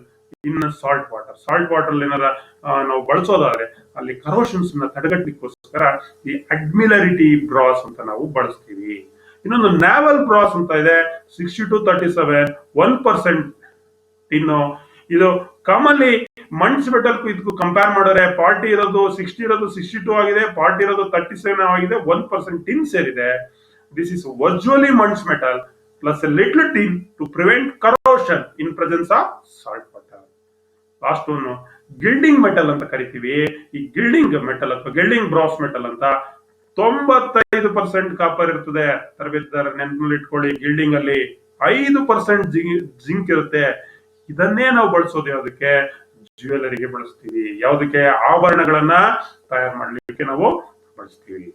in salt water. Salt water ಏನಾರ ನಾವು ಬಳಸೋದಾದ್ರೆ ಅಲ್ಲಿ ಕರೋಷನ್ಸ್ ತಡೆಗಟ್ಟಲಿಕ್ಕೋಸ್ಕರ ಈ ಅಡ್ಮಿಲರಿಟಿ ಬ್ರಾಸ್ ಅಂತ ನಾವು ಬಳಸ್ತೀವಿ. ಇನ್ನೊಂದು ನ್ಯಾವಲ್ ಬ್ರಾಸ್ ಅಂತ ಇದೆ, 62-37, 1% ಟಿನ್ನು. ಇದು ಕಾಮನ್ಲಿ ಮಂಚ್ ಮೆಟಲ್ ಇದಕ್ಕೂ ಕಂಪೇರ್ ಮಾಡಿದ್ರೆ 40 ಇರೋದು 60 ಇರೋದು 62 ಆಗಿದೆ, 40 ಇರೋದು 37 ಆಗಿದೆ, 1% ಟಿನ್ ಸೇರಿದೆ. This is virtually Muntz metal plus a little tin to prevent corrosion in presence of salt water. Last one, gilding metal ಅಂತ ಕರಿತೀವಿ. ಈ ಗಿಲ್ಡಿಂಗ್ ಮೆಟಲ್ ಅಥವಾ ಗಿಲ್ಡಿಂಗ್ ಬ್ರಾಸ್ ಮೆಟಲ್ ಅಂತ 95% ಕಾಪರ್ ಇರ್ತದೆ. ತರಬೇತಿದಾರ ನೆನಪಿನಲ್ಲಿ ಇಟ್ಕೊಳ್ಳಿ, ಗಿಲ್ಡಿಂಗ್ ಅಲ್ಲಿ 5% ಜಿಂಕ್ ಇರುತ್ತೆ. ಇದನ್ನೇ ನಾವು ಬಳಸೋದು ಯಾವುದಕ್ಕೆ? ಜ್ಯುವೆಲರಿಗೆ ಬಳಸ್ತೀವಿ. ಯಾವುದಕ್ಕೆ? ಆಭರಣಗಳನ್ನ ತಯಾರು ಮಾಡಲಿಕ್ಕೆ ನಾವು ಬಳಸ್ತೀವಿ.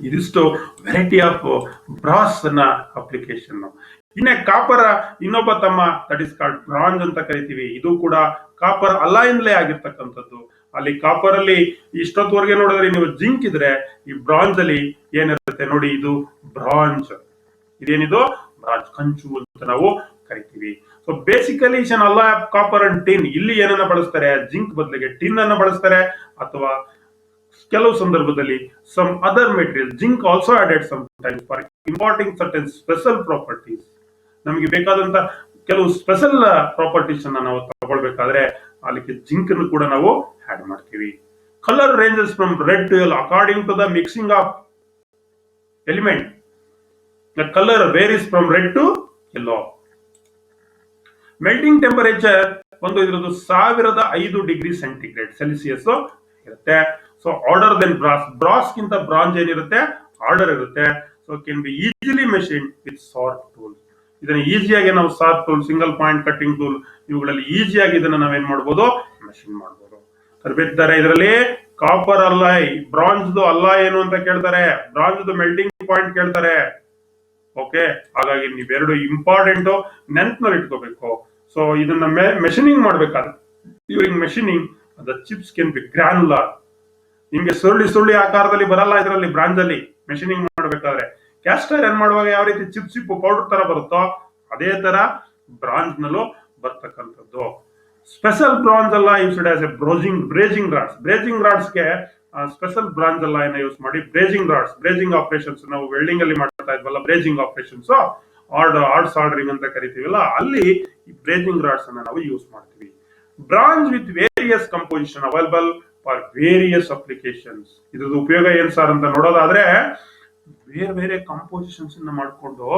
ಇದಿಷ್ಟು ವೆರೈಟಿ ಆಫ್ ಬ್ರಾಸ್ ನ ಅಪ್ಲಿಕೇಶನ್. ಇನ್ನೇ ಕಾಪರ್ ಇನ್ನೊಬ್ಬ ತಮ್ಮ, ದಟ್ ಇಸ್ ಕಾಲ್ಡ್ ಬ್ರಾಂಜ್ ಅಂತ ಕರಿತೀವಿ. ಇದು ಕೂಡ ಕಾಪರ್ ಅಲಾಯಿನ್ಲೇ ಆಗಿರ್ತಕ್ಕಂಥದ್ದು. ಅಲ್ಲಿ ಕಾಪರ್ ಅಲ್ಲಿ ಇಷ್ಟೊತ್ತವರೆಗೆ ನೋಡಿದ್ರೆ ನೀವು ಜಿಂಕ್ ಇದ್ರೆ, ಈ ಬ್ರಾಂಜ್ ಅಲ್ಲಿ ಏನಿರುತ್ತೆ ನೋಡಿ, ಇದು ಬ್ರಾಂಜ್. ಇದೇನಿದು? ಬ್ರಾಂಜ್, ಕಂಚು ಅಂತ ನಾವು ಕರಿತೀವಿ. So basically is an alloy of copper and tin. ಇಲ್ಲಿ ಏನನ್ನ ಬಳಸ್ತಾರೆ? ಜಿಂಕ್ ಬದಲಿಗೆ ಟಿನ್ ಅನ್ನ ಬಳಸ್ತಾರೆ, ಅಥವಾ ಕೆಲವು ಸಂದರ್ಭದಲ್ಲಿ some other material. Zinc also added sometimes for imparting certain special properties ನಮಗೆ ಬೇಕಾದಂತ ಕೆಲವು ಸ್ಪೆಷಲ್ ಪ್ರಾಪರ್ಟೀಸ್ ಅನ್ನ ನಾವು ತಗೊಳ್ಬೇಕಾದ್ರೆ ಅದಕ್ಕೆ ಜಿಂಕ್ ಅನ್ನು ಕೂಡ ನಾವು ಆಡ್ ಮಾಡ್ತೀವಿ. Colour ranges from red to yellow according to the mixing of element. The colour varies from red to yellow. Melting temperature ಒಂದು ಇದ್ರದ್ದು 1005 ಡಿಗ್ರಿ ಸೆಂಟಿಗ್ರೇಡ್ ಸೆಲ್ಸಿಯಸ್ ಇರುತ್ತೆ. ಸೊ ಆರ್ಡರ್ ದೆನ್ ಬ್ರಾಸ್ ಗಿಂತ ಬ್ರಾಂಜ್ ಏನಿರುತ್ತೆ harder ಇರುತ್ತೆ. So can be easily machine with short tool. ಇದನ್ನ ಈಸಿಯಾಗಿ ನಾವು short tool, single point cutting tool ಇವುಗಳಲ್ಲಿ ಈಸಿಯಾಗಿ ಇದನ್ನ ನಾವೇನ್ ಮಾಡ್ಬೋದು ಮೆಷಿನ್ ಮಾಡ್ಬೋದು. ತರಬೇತಿದಾರೆ ಇದರಲ್ಲಿ ಕಾಪರ್ ಅಲ್ಲಾಯ್, ಬ್ರಾಂಜ್ ಅಲ್ಲ ಏನು ಅಂತ ಕೇಳ್ತಾರೆ, ಬ್ರಾಂಜ್ ಮೆಲ್ಟಿಂಗ್ ಪಾಯಿಂಟ್ ಕೇಳ್ತಾರೆ. ಓಕೆ, ಹಾಗಾಗಿ ನೀವೆರಡು ಇಂಪಾರ್ಟೆಂಟ್ ನೆನ್ಪಿನಲ್ಲಿ ಇಟ್ಕೋಬೇಕು. ಸೊ ಇದನ್ನ ಮೆಷಿನಿಂಗ್ ಮಾಡ್ಬೇಕಾದ್ರೆ during machining the chips can be granular. ನಿಮ್ಗೆ ಸುರುಳಿ ಆಕಾರದಲ್ಲಿ ಬರಲ್ಲ ಇದರಲ್ಲಿ ಬ್ರಾಂಜ್ ಅಲ್ಲಿ ಮೆಷಿನಿಂಗ್ ಮಾಡ್ಬೇಕಾದ್ರೆ. ಕ್ಯಾಸ್ಟ್ ಐರನ್ ಮಾಡುವಾಗ ಯಾವ ರೀತಿ ಚಿಪ್ ಪೌಡರ್ ತರ ಬರುತ್ತೋ ಅದೇ ತರ ಬ್ರಾಂಜ್ ನಲ್ಲೂ ಬರ್ತಕ್ಕಂಥದ್ದು. Special bronze alloy used as a brazing rods. Brazing rods ಗೆ ಸ್ಪೆಷಲ್ ಬ್ರಾಂಜ್ ಅಲ್ಲ ಯೂಸ್ ಮಾಡಿ ಬ್ರೇಜಿಂಗ್ ರಾಡ್ಸ್, ಬ್ರೇಜಿಂಗ್ ಆಪರೇಷನ್ಸ್ ನಾವು ವೆಲ್ಡಿಂಗ್ ಅಲ್ಲಿ ಮಾಡ್ತಾ ಇದ್ವಲ್ಲ ಬ್ರೇಜಿಂಗ್ ಆಪರೇಷನ್ಸ್, ಆರ್ಡ್ಸ್ ಆರ್ಡರಿಂಗ್ ಅಂತ ಕರಿತೀವಲ್ಲ, ಅಲ್ಲಿ ಬ್ರೇಜಿಂಗ್ ರಾಡ್ಸ್ ಅನ್ನ ನಾವು ಯೂಸ್ ಮಾಡ್ತೀವಿ. Bronze with various composition available for various applications. ಇದ್ರದ್ದು ಉಪಯೋಗ ಏನ್ ಸರ್ ಅಂತ ನೋಡೋದಾದ್ರೆ ಬೇರೆ ಬೇರೆ ಕಂಪೋಸಿಷನ್ಸ್ ಮಾಡಿಕೊಂಡು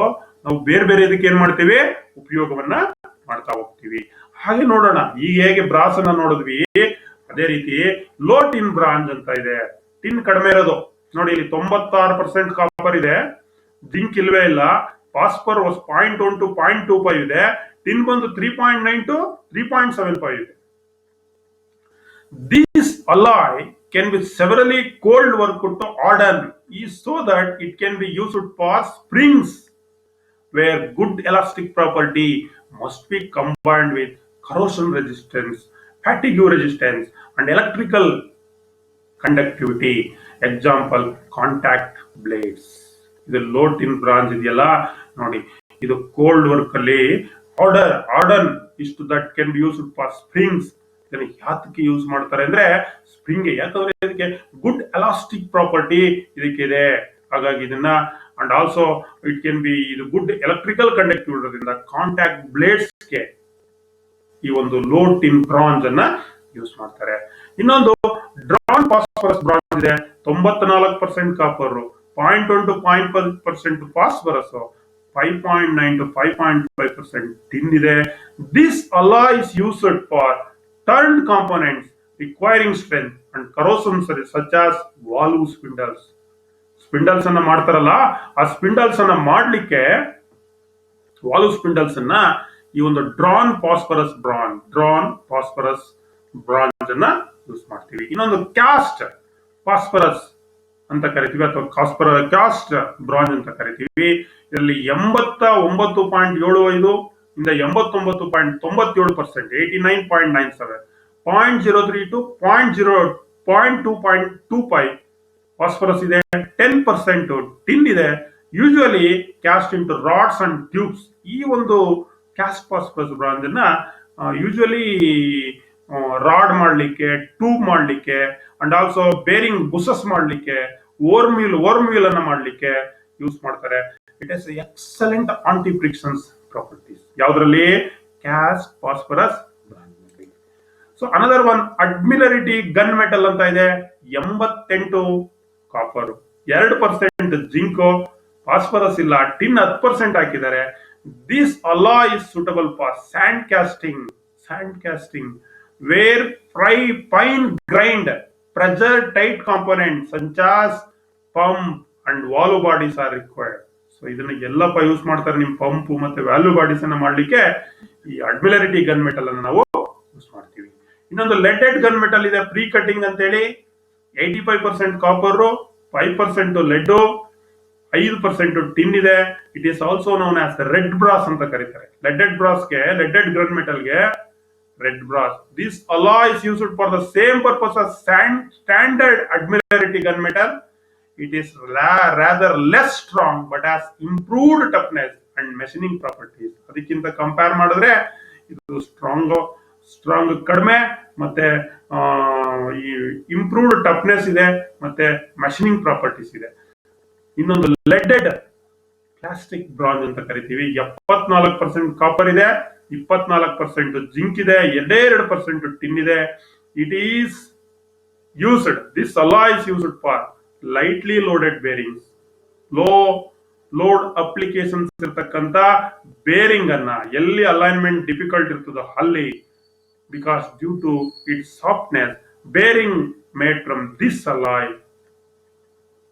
ನಾವು ಬೇರೆ ಬೇರೆ ಇದಕ್ಕೆ ಏನ್ ಮಾಡ್ತೀವಿ ಉಪಯೋಗವನ್ನ ಮಾಡ್ತಾ ಹೋಗ್ತೀವಿ. ಹಾಗೆ ನೋಡೋಣ, ಈಗ ಹೇಗೆ ಬ್ರಾಸ್ ಅನ್ನ ನೋಡಿದ್ವಿ ಅದೇ ರೀತಿ ಲೋ ಟಿನ್ ಬ್ರಾಂಜ್ ಅಂತ ಇದೆ. ಟಿನ್ ಕಡಿಮೆ ಇರೋದು ನೋಡಿ, ಇಲ್ಲಿ 96% ಕಾಪರ್ ಇದೆ, ಜಿಂಕ್ ಇಲ್ವೇ ಇಲ್ಲ, ಫಾಸ್ಫರ್ 0.1 to 0.25 ಇದೆ, ಟಿನ್ ಬಂದು 3.9 to 3.75 ಇದೆ. This alloy can be severely cold worked to harden is so that it can be used for springs where good elastic property must be combined with corrosion resistance, fatigue resistance and electrical conductivity. Example, contact blades. ಇದು low tin bronze ಇದೆಯಲ್ಲ ನೋಡಿ, ಇದು cold work ಅಲ್ಲಿ ಹಾರ್ಡನ್ ಇಷ್ಟು that can be used for springs. ಇದನ್ನ ಯಾತಕ್ಕೆ use ಮಾಡ್ತಾರೆ ಅಂದ್ರೆ ಸ್ಪ್ರಿಂಗ್, ಯಾಕಂದ್ರೆ ಇದಕ್ಕೆ ಗುಡ್ ಎಲಾಸ್ಟಿಕ್ ಪ್ರಾಪರ್ಟಿ ಇದಕ್ಕೆ ಇದೆ, ಹಾಗಾಗಿ ಇದನ್ನ and also it can be ಇದು ಗುಡ್ ಎಲೆಕ್ಟ್ರಿಕಲ್ ಕಂಡಕ್ಟಿವ್ ಇರೋದ್ರಿಂದ ಕಾಂಟ್ಯಾಕ್ಟ್ ಬ್ಲೇಡ್ಸ್ಗೆ ಈ ಒಂದು ಲೋ ಟಿನ್ ಬ್ರಾಂಜ್ ಅನ್ನ ಯೂಸ್ ಮಾಡ್ತಾರೆ. ಇನ್ನೊಂದು ಡ್ರಾನ್ ಫಾಸ್ಫರಸ್ ಬ್ರಾಂಜ್ ಇದೆ, 94% copper, 0.1 to 0.5% phosphorus, 5.9 to 5.5% tin ಇದೆ. This alloy is used for turned components requiring strength and corrosion such as valve spindles. ಸ್ಪಿಂಡಲ್ಸ್ ಅನ್ನ ಮಾಡ್ತಾರಲ್ಲ, ಆ ಸ್ಪಿಂಡಲ್ಸ್ ಅನ್ನ ಮಾಡ್ಲಿಕ್ಕೆ ವಾಲ್ವ್ ಸ್ಪಿಂಡಲ್ಸ್ ಅನ್ನ ಈ ಒಂದು ಡ್ರಾನ್ ಫಾಸ್ಫರಸ್ ಬ್ರಾಂಜ್ ಅನ್ನ ಯೂಸ್ ಮಾಡ್ತೀವಿ. ಇನ್ನೊಂದು ಕ್ಯಾಸ್ಟ್ ಫಾಸ್ಫರಸ್ ಅಂತ ಕರಿತೀವಿ ಅಥವಾ ಕ್ಯಾಸ್ಟ್ ಬ್ರಾಂಜ್ ಅಂತ ಕರಿತೀವಿ. ಇದರಲ್ಲಿ 89.75 ಇಂದ 89.97%, 89.97, 0.03 to 0.2.25 ಫಾಸ್ಫರಸ್ ಇದೆ, 10% ಟಿನ್ ಇದೆ. Usually cast into rods and tubes. ಈ ಒಂದು ಕ್ಯಾಸ್ಟ್ ಫಾಸ್ಫರಸ್ ಬ್ರಾಂಜ್ ಅನ್ನ ಯೂಶುವಲಿ ರಾಡ್ ಮಾಡ್ಲಿಕ್ಕೆ, ಟ್ಯೂಬ್ ಮಾಡ್ಲಿಕ್ಕೆ ಅಂಡ್ ಆಲ್ಸೋ ಬೇರಿಂಗ್ ಬುಸಸ್ ಮಾಡ್ಲಿಕ್ಕೆ, ವರ್ಮ್ ಅನ್ನ ಮಾಡ್ಲಿಕ್ಕೆ ಯೂಸ್ ಮಾಡ್ತಾರೆ. It is excellent anti frictions properties. ಯಾವ್ದ್ರಲ್ಲಿ? Cast phosphorus bronze. So another one admiralty gun metal ಅಂತ ಇದೆ, 88 ಕಾಪರ್, 2% ಜಿಂಕ್, ಫಾಸ್ಫರಸ್ ಇಲ್ಲ, ಟಿನ್ 10% ಹಾಕಿದ್ದಾರೆ. This alloy is suitable for sand casting where fine grained pressure tight components such as pump and valve bodies are required. So ಇದನ್ನ ಎಲ್ಲಪ್ಪ use ಮಾಡ್ತಾರೆ ನಿಮ್ pump ಮತ್ತೆ value bodies ಅನ್ನ ಮಾಡ್ಲಿಕ್ಕೆ ಈ ಅಡ್ಮಿಲರಿಟಿ ಗನ್ ಮೆಟಲ್ ಅನ್ನು ನಾವು ಯೂಸ್ ಮಾಡ್ತೀವಿ. ಇನ್ನೊಂದು ಲೆಡೆಡ್ ಗನ್ ಮೆಟಲ್ ಇದೆ, ಪ್ರೀ ಕಟಿಂಗ್ ಅಂತ ಹೇಳಿ, 85% ಕಾಪರ್, 5% ಲೆಡ್, 5% ಟಿನ್ ಇದೆ. It is also known as red brass ಅಂತ ಕರೀತಾರೆ. ಲೆಡೆಡ್ ಗನ್ ಮೆಟಲ್ಗೆ red brass. This alloy is used for the same purpose as standard admiralty gunmetal. It is rather less strong but has improved toughness and machining properties. ಅದಕ್ಕಿಂತ compare ಮಾಡಿದ್ರೆ ಇದು strong ಕಡಿಮೆ ಮತ್ತೆ ಈ improved toughness ಇದೆ ಮತ್ತೆ machining properties ಇದೆ. ಇನ್ನೊಂದು ಲೆಡೆಡ್ ಪ್ಲಾಸ್ಟಿಕ್ ಬ್ರಾಂಜ್ ಅಂತ ಕರಿತೀವಿ. 74% ಕಾಪರ್ ಇದೆ, 24% ಜಿಂಕ್ ಇದೆ, 2% ಟಿನ್ ಇದೆ. It is used, this alloy is used for lightly loaded bearings, low load applications ಇರ್ತಕ್ಕಂತ ಬೇರಿಂಗ್ ಅನ್ನ ಎಲ್ಲಿ ಅಲೈನ್ಮೆಂಟ್ ಡಿಫಿಕಲ್ಟ್ ಇರ್ತದೋ ಅಲ್ಲಿ, because due to its softness, bearing made from this alloy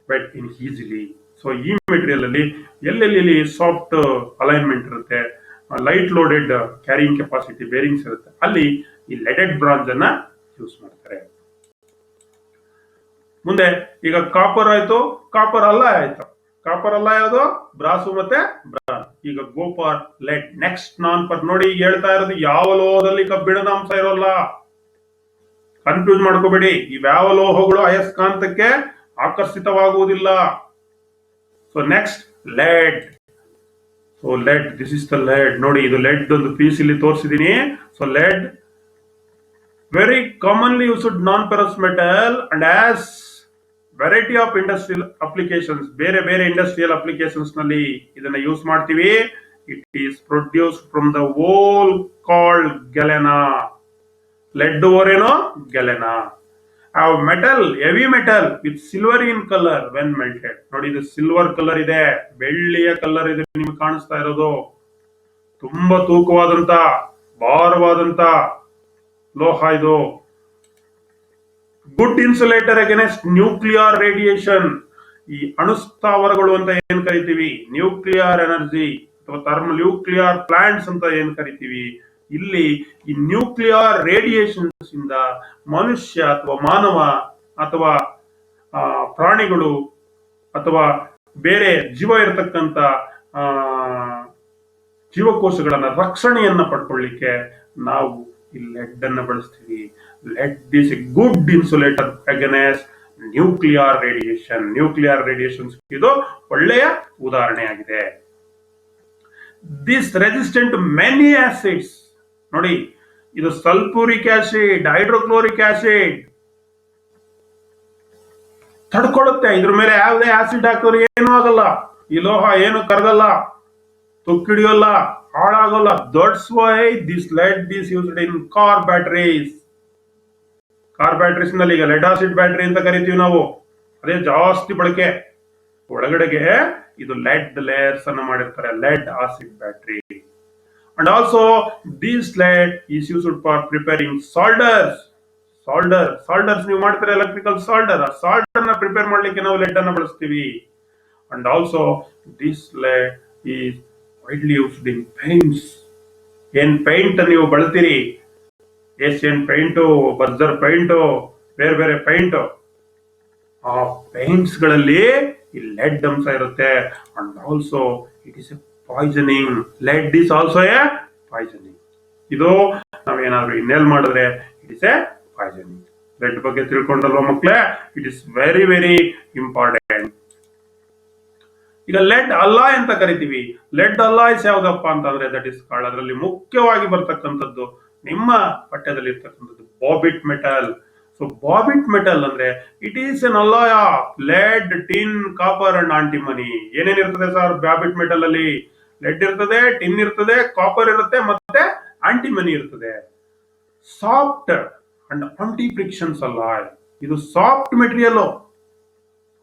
bed in easily. So ಈ material ಅಲ್ಲಿ ಎಲ್ಲೆಲ್ಲಿ soft alignment ಇರುತ್ತೆ, light loaded carrying capacity bearings ಇರುತ್ತೆ, ಅಲ್ಲಿ ಈ ಲೆಡೆಡ್ ಬ್ರಾಂಜ್ ಅನ್ನ ಯೂಸ್ ಮಾಡ್ತಾರೆ. ಮುಂದೆ ಈಗ ಕಾಪರ್ ಆಯ್ತು, ಕಾಪರ್ ಅಲ್ಲ ಆಯ್ತು. ಕಾಪರ್ ಅಲ್ಲ ಯಾವುದು? ಬ್ರಾಸು ಮತ್ತೆ ಬ್ರಾನ್. ಈಗ ಗೋಪರ್ ಲೆಡ್. ನೆಕ್ಸ್ಟ್ ನಾನ್ ಪರ್. ನೋಡಿ ಈಗ ಹೇಳ್ತಾ ಇರೋದು ಯಾವ ಲೋಹದಲ್ಲಿ ಕಬ್ಬಿಣದ ಅಂಶ ಇರೋಲ್ಲ, ಕನ್ಫ್ಯೂಸ್ ಮಾಡ್ಕೋಬೇಡಿ. ಇವ್ಯಾವ ಲೋಹಗಳು ಅಯಸ್ಕಾಂತಕ್ಕೆ ಆಕರ್ಷಿತವಾಗುವುದಿಲ್ಲ. So next lead. So lead, this is the lead. ನೋಡಿ ಇದು ಲೆಡ್ ಒಂದು ಪೀಸ್ ಇಲ್ಲಿ ತೋರಿಸಿದೀನಿ. So lead very commonly used non ferrous metal and as variety of industrial applications. ಬೇರೆ ಬೇರೆ ಇಂಡಸ್ಟ್ರಿಯಲ್ ಅಪ್ಲಿಕೇಶನ್ಸ್ ನಲ್ಲಿ ಇದನ್ನ ಯೂಸ್ ಮಾಡ್ತೀವಿ. It is produced from the ore called galena. Lead ore ಏನೋ galena. Metal, heavy metal with silver in colour when melted. ನೋಡಿ ಇದು silver colour ಇದೆ, ಬೆಳ್ಳಿಯ ಕಲರ್ ಇದೆ ನಿಮ್ಗೆ ಕಾಣಿಸ್ತಾ ಇರೋದು. ತುಂಬಾ ತೂಕವಾದಂತ ಭಾರವಾದಂತ ಲೋಹ ಇದು. Good insulator against nuclear radiation. ಈ ಅಣುಸ್ಥಾವರಗಳು ಅಂತ ಏನ್ ಕರಿತೀವಿ, ನ್ಯೂಕ್ಲಿಯರ್ ಎನರ್ಜಿ ಅಥವಾ ನ್ಯೂಕ್ಲಿಯರ್ ಪ್ಲಾಂಟ್ಸ್ ಅಂತ ಏನ್ ಕರಿತೀವಿ, ಇಲ್ಲಿ ಈ ನ್ಯೂಕ್ಲಿಯರ್ ರೇಡಿಯೇಷನ್ಸ್ ಇಂದ ಮನುಷ್ಯ ಅಥವಾ ಮಾನವ ಅಥವಾ ಪ್ರಾಣಿಗಳು ಅಥವಾ ಬೇರೆ ಜೀವ ಇರತಕ್ಕಂತ ಜೀವಕೋಶಗಳನ್ನ ರಕ್ಷಣೆಯನ್ನ ಪಡ್ಕೊಳ್ಳಿಕ್ಕೆ ನಾವು ಈ ಲೆಡ್ ಅನ್ನ ಬಳಸ್ತೀವಿ. Lead is a good insulator against nuclear radiation. Nuclear radiations ಇದು ಒಳ್ಳೆಯ ಉದಾಹರಣೆ ಆಗಿದೆ. This resistant many acids. ನೋಡಿ ಇದು ಸಲ್ಫೂರಿಕ್ ಆಸಿಡ್, ಹೈಡ್ರೋಕ್ಲೋರಿಕ್ ಆಸಿಡ್ ತಡ್ಕೊಳ್ಳುತ್ತೆ. ಇದ್ರ ಮೇಲೆ ಯಾವುದೇ ಆಸಿಡ್ ಹಾಕೋರು ಏನೂ ಆಗಲ್ಲ. ಈ ಲೋಹ ಏನು ಕರಗಲ್ಲ, ತುಕ್ಕಿಡಿಯೋಲ್ಲ, ಹಾಳಾಗೋಲ್ಲ. That's why this lead is used in car batteries. Car batteries ನಲ್ಲಿ ಈಗ ಲೆಡ್ ಆಸಿಡ್ ಬ್ಯಾಟರಿ ಅಂತ ಕರಿತೀವಿ ನಾವು, ಅದೇ ಜಾಸ್ತಿ ಬಳಕೆ. ಒಳಗಡೆಗೆ ಇದು ಲೆಡ್ ಲೇಯರ್ಸ್ ಅನ್ನು ಮಾಡಿರ್ತಾರೆ, lead acid battery. And also this lead is used for preparing solders. Solders ನೀವು ಮಾಡ್ತಾರೆ, ಎಲೆಕ್ಟ್ರಿಕಲ್ ಸಾಲ್ಡರ್. ಆ ಸಾಲ್ಡರ್ ನ ಪ್ರಿಪೇರ್ ಮಾಡ್ಲಿಕ್ಕೆ ನಾವು ಲೆಡ್ ಅನ್ನ ಬಳಸ್ತೀವಿ. And also this lead is widely used in paints. ಏನ್ ಪೇಂಟ್ ನೀವು ಬಳಸ್ತೀರಿ, ಏಷ್ಯನ್ ಪೇಂಟು, ಬರ್ಜರ್ ಪೇಂಟು, ಬೇರೆ ಬೇರೆ ಪೇಂಟ್, ಆ ಪೇಂಟ್ಸ್ ಗಳಲ್ಲಿ ಈ ಲೆಡ್ ಅಂಶ ಇರುತ್ತೆ. And also it is a poisoning. Lead is also a poisoning. ಇದು ನಾವೇನಾದ್ರೂ ಇನ್ನೇಲ್ ಮಾಡಿದ್ರೆ it is a poisoning. Lead ಬಗ್ಗೆ ತಿಳ್ಕೊಂಡಲ್ವ ಮಕ್ಕಳೇ? It is very very important. ಈಗ ಲೆಡ್ ಅಲಾಯ್ ಅಂತ ಕರಿತೀವಿ. ಲೆಡ್ ಅಲಾಯ್ಸ್ ಯಾವ್ದಪ್ಪ ಅಂತಂದ್ರೆ ದಟ್ ಇಸ್ ಕಾಲ್ಡ್, ಅದರಲ್ಲಿ ಮುಖ್ಯವಾಗಿ ಬರ್ತಕ್ಕಂಥದ್ದು ನಿಮ್ಮ ಪಠ್ಯದಲ್ಲಿ ಇರ್ತಕ್ಕಂಥದ್ದು babbitt metal. So babbitt metal ಅಂದ್ರೆ it is an alloy of lead, tin, copper and antimony. ಏನೇನ್ ಇರ್ತದೆ ಸರ್ ಬಾಬಿಟ್ ಮೆಟಲ್ ಅಲ್ಲಿ? ಲೆಡ್ ಇರ್ತದೆ, ಟಿನ್ ಇರ್ತದೆ, ಕಾಪರ್ ಇರುತ್ತೆ, ಮತ್ತೆ ಆಂಟಿಮನಿ ಇರ್ತದೆ. Soft and anti frictions alloy. ಇದು soft material,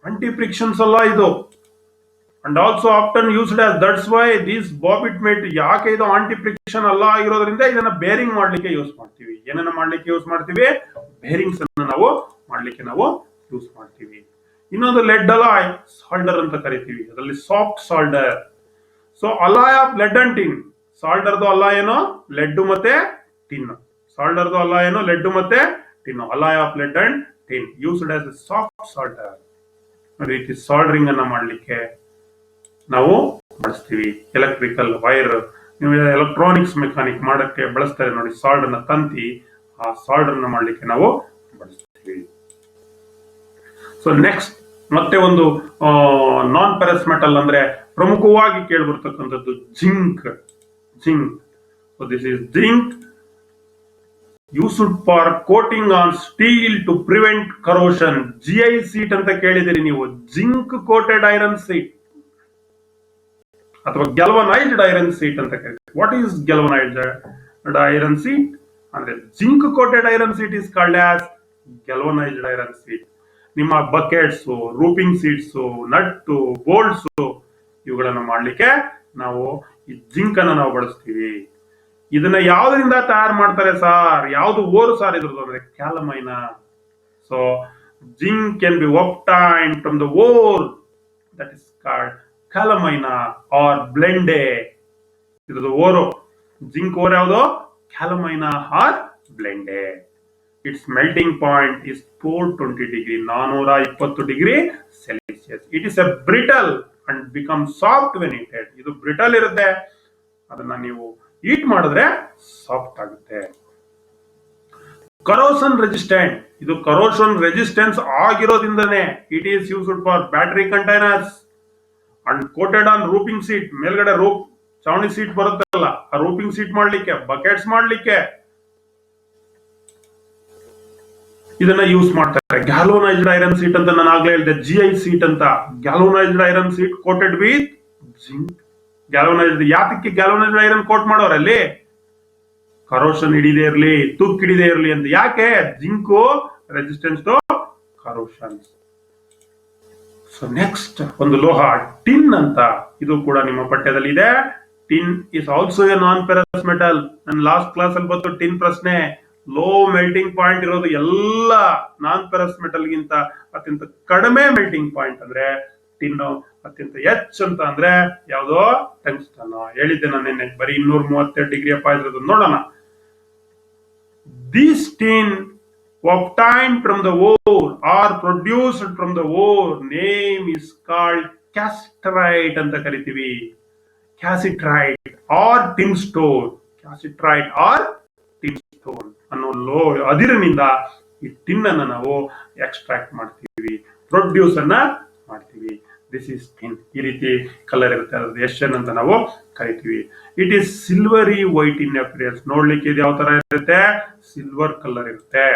anti frictions alloy ಇದು. And also often used as, that's why this babbitt metal. ಯಾಕೆ ಇದು ಆಂಟಿ ಫ್ರಿಕ್ಷನ್ ಅಲ್ಲ ಆಗಿರೋದ್ರಿಂದ ಇದನ್ನ ಬೇರಿಂಗ್ ಮಾಡ್ಲಿಕ್ಕೆ ಯೂಸ್ ಮಾಡ್ತೀವಿ. ಏನನ್ನ ಮಾಡ್ಲಿಕ್ಕೆ ಯೂಸ್ ಮಾಡ್ತೀವಿ? ಬೇರಿಂಗ್ಸ್ ಅನ್ನ ನಾವು ಮಾಡ್ಲಿಕ್ಕೆ ನಾವು ಯೂಸ್ ಮಾಡ್ತೀವಿ. ಇನ್ನೊಂದು ಲೆಡ್ ಅಲಾಯ್ ಸಾಲ್ಡರ್ ಅಂತ ಕರಿತೀವಿ, ಅದರಲ್ಲಿ soft solder. So alloy of lead and tin. ಸಾಲ್ಡರ್ದು ಅಲಾಯ್ ಏನೋ ಲೆಡ್ ಮತ್ತೆ ಟಿನ್. ಸಾಲ್ಡರ್ದು ಅಲಾಯ್ ಏನೋ ಲೆಡ್ ಮತ್ತೆ tin. Alloy of lead and tin used as a soft solder. ರೀತಿ ಸಾಲ್ಡರಿಂಗ್ ಅನ್ನ ಮಾಡ್ಲಿಕ್ಕೆ ನಾವು ಬಳಸ್ತೀವಿ. ಎಲೆಕ್ಟ್ರಿಕಲ್ ವೈರ್, ನೀವು ಎಲೆಕ್ಟ್ರಾನಿಕ್ಸ್ ಮೆಕ್ಯಾನಿಕ್ ಮಾಡಕ್ಕೆ ಬಳಸ್ತಾರೆ ನೋಡಿ, ಸಾಲ್ಡ್ ಅನ್ನ ತಂತಿ, ಆ ಸಾಲ್ಡ್ ಅನ್ನ ಮಾಡ್ಲಿಕ್ಕೆ ನಾವು ಬಳಸ್ತೀವಿ. ಸೊ ನೆಕ್ಸ್ಟ್ ಮತ್ತೆ ಒಂದು ನಾನ್ ಪೆರಸ್ ಮೆಟಲ್ ಅಂದ್ರೆ ಪ್ರಮುಖವಾಗಿ ಕೇಳಿಬರ್ತಕ್ಕಂಥದ್ದು zinc. So this is zinc used for coating on steel to prevent corrosion. GI sheet ಅಂತ ಕೇಳಿದಿರಿ ನೀವು, ಜಿಂಕ್ ಕೋಟೆಡ್ ಐರನ್ ಸೀಟ್. ಅಥವಾ ಗ್ಯಾಲ್ವನೈಸ್ಡ್ ಐರನ್ ಸೀಟ್ ಅಂತ ಕರೀತೀವಿ. What is galvanized iron sheet ಅಂದ್ರೆ zinc coated iron sheet is called as galvanized iron sheet. ನಿಮ್ಮ buckets, roofing sheets, nut, bolts ಇವುಗಳನ್ನು ಮಾಡ್ಲಿಕ್ಕೆ ನಾವು ಈ ಜಿಂಕ್ ಅನ್ನ ನಾವು ಬಳಸ್ತೀವಿ. ಇದನ್ನ ಯಾವ್ದರಿಂದ ತಯಾರು ಮಾಡ್ತಾರೆ ಸಾರ್, ಯಾವ್ದು ಓರು ಸಾರ್ ಇದ್ರದ್ದು ಅಂದ್ರೆ calamine. So zinc can be obtained from the ore that is called calamine or blende. ಇದ್ರದ್ದು ಓರು ಜಿಂಕ್ ಓರ್ ಯಾವುದು, calamine or blende. Its melting point is 420 degree, 420 degree Celsius. It is a brittle and become soft when heated. ಇದು brittle ಇರುತ್ತೆ, ಅದನ್ನ ನೀವು heat ಮಾಡಿದ್ರೆ soft ಆಗುತ್ತೆ. Corrosion resistant, ಇದು corrosion resistance ಆಗಿರೋದ್ರಿಂದನೇ it is used for battery containers and coated on roofing seat. ಮೇಲ್ಗಡೆ ರೂಪ್ ಚಾವಣಿ ಸೀಟ್ ಬರುತ್ತಲ್ಲ, ಆ ರೂಪಿಂಗ್ ಸೀಟ್ ಮಾಡ್ಲಿಕ್ಕೆ, ಬಕೆಟ್ಸ್ ಮಾಡ್ಲಿಕ್ಕೆ ಇದನ್ನ ಯೂಸ್ ಮಾಡ್ತಾರೆ. ಗ್ಯಾಲ್ವನೈಸ್ಡ್ ಐರನ್ ಸೀಟ್ ಅಂತ ನಾನು ಆಗ್ಲೇ ಹೇಳಿದೆ, GI ಸೀಟ್ ಅಂತ. Galvanised iron sheet coated with zinc. Galvanised ಯಾತಕ್ಕೆ ಗ್ಯಾಲ್ವನೈಸ್ಡ್ ಐರನ್ ಕೋಟ್ ಮಾಡೋರಲ್ಲಿ, ಕರೋಷನ್ ಹಿಡಿದೇ ಇರ್ಲಿ, ತುಕ್ ಹಿಡಿದೇ ಇರ್ಲಿ ಅಂತ. ಯಾಕೆ? Zinc resistance to corrosion. So next ಒಂದು ಲೋಹ ಟಿನ್ ಅಂತ, ಇದು ಕೂಡ ನಿಮ್ಮ ಪಠ್ಯದಲ್ಲಿ ಇದೆ. Tin is also a non ferrous metal. ನನ್ನ ಲಾಸ್ಟ್ ಕ್ಲಾಸ್ ಅಲ್ಲಿ ಬಂತು ಟಿನ್ ಪ್ರಶ್ನೆ. ಲೋ ಮೆಲ್ಟಿಂಗ್ ಪಾಯಿಂಟ್ ಇರೋದು ಎಲ್ಲ ನಾನ್ ಫೆರಸ್ ಮೆಟಲ್ ಗಿಂತ ಅತ್ಯಂತ ಕಡಿಮೆ ಮೆಲ್ಟಿಂಗ್ ಪಾಯಿಂಟ್ ಅಂದ್ರೆ ಟಿನ್. ಅತ್ಯಂತ ಹೆಚ್ಚು ಅಂತ ಅಂದ್ರೆ ಯಾವ್ದೋ ಟಂಗ್ಸ್ಟನ್. ಹೇಳಿದ್ದೆ ನಾನು ನಿನ್ನೆ, ಬರೀ 232 ಡಿಗ್ರಿ ಅಪ್ಪ ಇದ್ರದ್ದು. ನೋಡೋಣ. This tin obtained from the ore or produced from the ore name is called cassiterite ಅಂತ ಕರಿತೀವಿ. cassiterite or tin stone. cassiterite or tin stone ಅನ್ನೋ ಅದಿರಿನಿಂದ ಈ ಟಿನ್ ಅನ್ನ ನಾವು ಎಕ್ಸ್ಟ್ರಾಕ್ಟ್ ಮಾಡ್ತೀವಿ, ಪ್ರೊಡ್ಯೂಸ್ ಅನ್ನ ಮಾಡ್ತೀವಿ. This is tin. ಈ ರೀತಿ ಕಲರ್ ಇರುತ್ತೆ, ಅದ್ರದ್ದು ಎಶನ್ ಅಂತ ನಾವು ಕರಿತೀವಿ. It is silvery white in appearance. ನೋಡ್ಲಿಕ್ಕೆ ಇದು ಯಾವ ತರ ಇರುತ್ತೆ, ಸಿಲ್ವರ್ ಕಲರ್ ಇರುತ್ತೆ.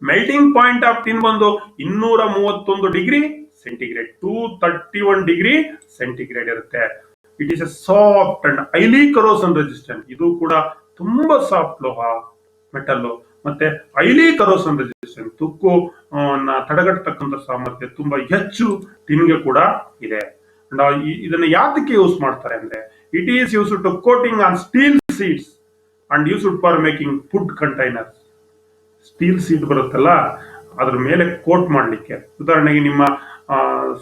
ಮೆಲ್ಟಿಂಗ್ ಪಾಯಿಂಟ್ ಆಫ್ ಟಿನ್ ಬಂದು 231 ಡಿಗ್ರಿ ಸೆಂಟಿಗ್ರೇಡ್, 231 ಡಿಗ್ರಿ ಸೆಂಟಿಗ್ರೇಡ್ ಇರುತ್ತೆ. It is A soft and highly corrosion resistant. ಇದು ಕೂಡ ತುಂಬಾ ಸಾಫ್ಟ್ ಲೋಹ ಮೆಟಲ್, ಮತ್ತೆ ಹೈಲಿ ಕರೋಷನ್ ರೆಸಿಸ್ಟೆಂಟ್. ತುಕ್ಕು ತಡೆಗಟ್ಟತಕ್ಕಂಥ ಸಾಮರ್ಥ್ಯ ತುಂಬಾ ಹೆಚ್ಚು ಟಿನ್ಗೆ ಕೂಡ ಇದೆ. ಇದನ್ನ ಯಾತಕ್ಕೆ ಯೂಸ್ ಮಾಡ್ತಾರೆ ಅಂದ್ರೆ, it is used to coating on steel sheets and used for making food containers. Steel sheet ಬರುತ್ತಲ್ಲ, ಅದ್ರ ಮೇಲೆ ಕೋಟ್ ಮಾಡ್ಲಿಕ್ಕೆ. ಉದಾಹರಣೆಗೆ ನಿಮ್ಮ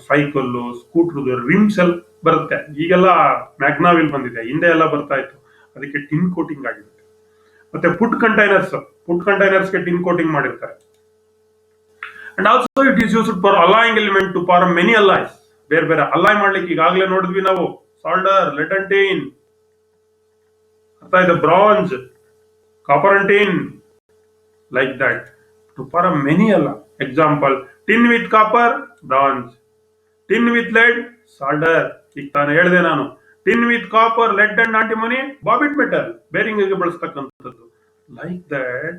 ಸೈಕಲ್, ಸ್ಕೂಟರ್ ರಿಮ್ಸ್ ಎಲ್ಲ ಬರುತ್ತೆ. ಈಗೆಲ್ಲ ಮ್ಯಾಗ್ನಾವಿಲ್ ಬಂದಿದೆ, ಹಿಂದೆ ಎಲ್ಲ ಬರ್ತಾ ಇತ್ತು. ಅದಕ್ಕೆ ಟಿನ್ ಕೋಟಿಂಗ್ ಆಗಿರುತ್ತೆ. ಮತ್ತೆ ಫುಡ್ ಕಂಟೈನರ್ಸ್ಗೆ ಟಿನ್ ಕೋಟಿಂಗ್ ಮಾಡಿರ್ತಾರೆ. And also it is used for alloying element to form many alloys. ಬೇರೆ ಬೇರೆ ಅಲಾಯ್ ಮಾಡ್ಲಿಕ್ಕೆ ಈಗಾಗಲೇ ನೋಡಿದ್ವಿ ನಾವು, ಸಾಲ್ಡರ್, ಲೆಡ್ ಅಂಡ್ ಟಿನ್, ಅರ್ಥ ಇದೆ, bronze, copper and tin, like that, to form many alloy. Example, tin with copper, bronze. tin with lead, solder. ಈಗ ತಾನು ಹೇಳಿದೆ ನಾನು, tin with copper, lead and antimony, bobbitt metal, bearing ಗೆ ಬಳಸ್ತಕ್ಕಂಥದ್ದು. Like that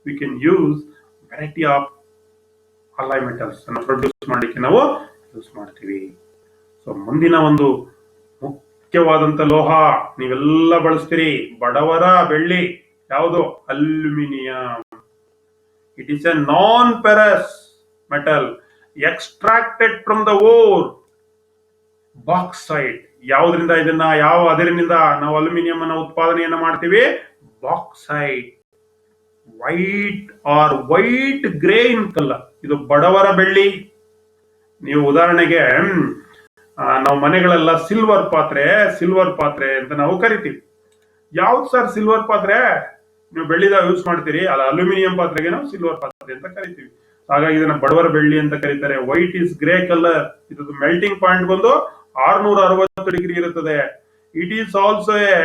we can use variety of alloy metals ಅನ್ನು produce ಮಾಡಲಿಕ್ಕೆ ನಾವು use ಮಾಡ್ತೀವಿ. So ಮುಂದಿನ ಒಂದು ಮುಖ್ಯವಾದಂತ ಲೋಹ ನೀವೆಲ್ಲ ಬಳಸ್ತೀರಿ, ಬಡವರ ಬೆಳ್ಳಿ, ಯಾವುದು? Aluminium. It is a non-ferrous metal extracted from the ore. Bauxite. ಯಾವುದರಿಂದ ಇದನ್ನ, ಯಾವ ಅದರಿನಿಂದ ನಾವು ಅಲ್ಯೂಮಿನಿಯಂ ಅನ್ನ ಉತ್ಪಾದನೆಯನ್ನ ಮಾಡ್ತೀವಿ? Bauxite. White or white grey in colour. ಇದು ಬಡವರ ಬೆಳ್ಳಿ. ನೀವು ಉದಾಹರಣೆಗೆ ನಾವು ಮನೆಗಳೆಲ್ಲ ಸಿಲ್ವರ್ ಪಾತ್ರೆ ಅಂತ ನಾವು ಕರಿತೀವಿ. ಯಾವ್ದು ಸರ್ ಸಿಲ್ವರ್ ಪಾತ್ರೆ? ನೀವು ಬೆಳ್ಳಿದ ಯೂಸ್ ಮಾಡ್ತೀರಿ, ಅಲ್ಲ ಅಲ್ಯೂಮಿನಿಯಂ ಪಾತ್ರೆಗೆ ನಾವು ಸಿಲ್ವರ್ ಪಾತ್ರೆ ಅಂತ ಕರಿತೀವಿ. ಹಾಗಾಗಿ ಇದನ್ನ ಬಡವರ ಬೆಳ್ಳಿ ಅಂತ ಕರೀತಾರೆ. White is grey colour. ಇದ್ರದ್ದು ಮೆಲ್ಟಿಂಗ್ ಪಾಯಿಂಟ್ ಬಂದು 660 ಡಿಗ್ರಿ ಇರುತ್ತದೆ. It is also a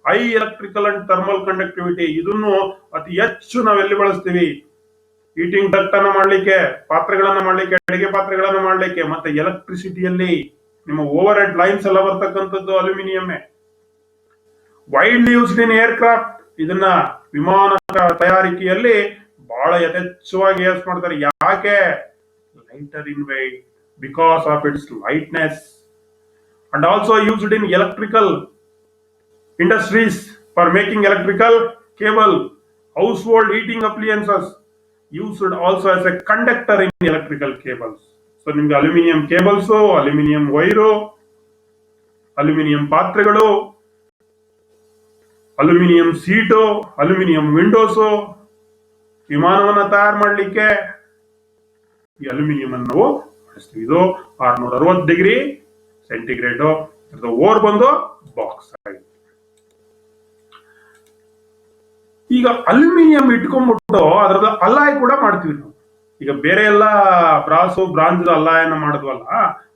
high electrical and thermal conductivity. ಇದನ್ನು ಅತಿ ಹೆಚ್ಚು ನಾವೆಲ್ಲಿ ಬಳಸ್ತೀವಿ? ಹೀಟಿಂಗ್ ಡಕ್ಟ್ ಅನ್ನ ಮಾಡ್ಲಿಕ್ಕೆ, ಪಾತ್ರೆಗಳನ್ನ ಮಾಡ್ಲಿಕ್ಕೆ, ಅಡಿಗೆ ಪಾತ್ರೆಗಳನ್ನ ಮಾಡ್ಲಿಕ್ಕೆ, ಮತ್ತೆ ಎಲೆಕ್ಟ್ರಿಸಿಟಿಯಲ್ಲಿ ನಿಮ್ಮ ಓವರ್ ಹೆಡ್ ಲೈನ್ಸ್ ಎಲ್ಲ ಬರ್ತಕ್ಕಂಥದ್ದು ಅಲ್ಯೂಮಿನಿಯಮ್ಮೇ. Widely used in aircraft. ಇದನ್ನ ವಿಮಾನ ತಯಾರಿಕೆಯಲ್ಲಿ ಬಹಳ ಯಥೇಚ್ಛವಾಗಿ ಯೂಸ್ ಮಾಡ್ತಾರೆ. ಯಾಕೆ? Lighter in weight, because of its lightness. and also used in electrical industries for making electrical cable, household heating appliances, used also as a conductor in electrical cables. So ನಿಮ್ಗೆ aluminium cables, aluminium wire, aluminium ಪಾತ್ರೆಗಳು, aluminium seat, aluminium windows, ವಿಮಾನವನ್ನ ತಯಾರು ಮಾಡಲಿಕ್ಕೆ ಈ aluminium ಅನ್ನು ನಾವು ಬಳಸ್ತೀವಿ. ಇದು 660 degree centigrade. Or ಬಂದು ಬಾಕ್ಸ್ ಆಗಿದೆ. ಈಗ ಅಲ್ಯೂಮಿನಿಯಂ ಇಟ್ಕೊಂಡ್ಬಿಟ್ಟು ಅದರದ ಅಲಾಯ್ ಕೂಡ ಮಾಡ್ತೀವಿ ನಾವು. ಈಗ ಬೇರೆ ಎಲ್ಲ ಬ್ರಾಸು ಬ್ರಾಂಜ್ ಅಲಾಯನ ಮಾಡಿದ್ವಲ್ಲ,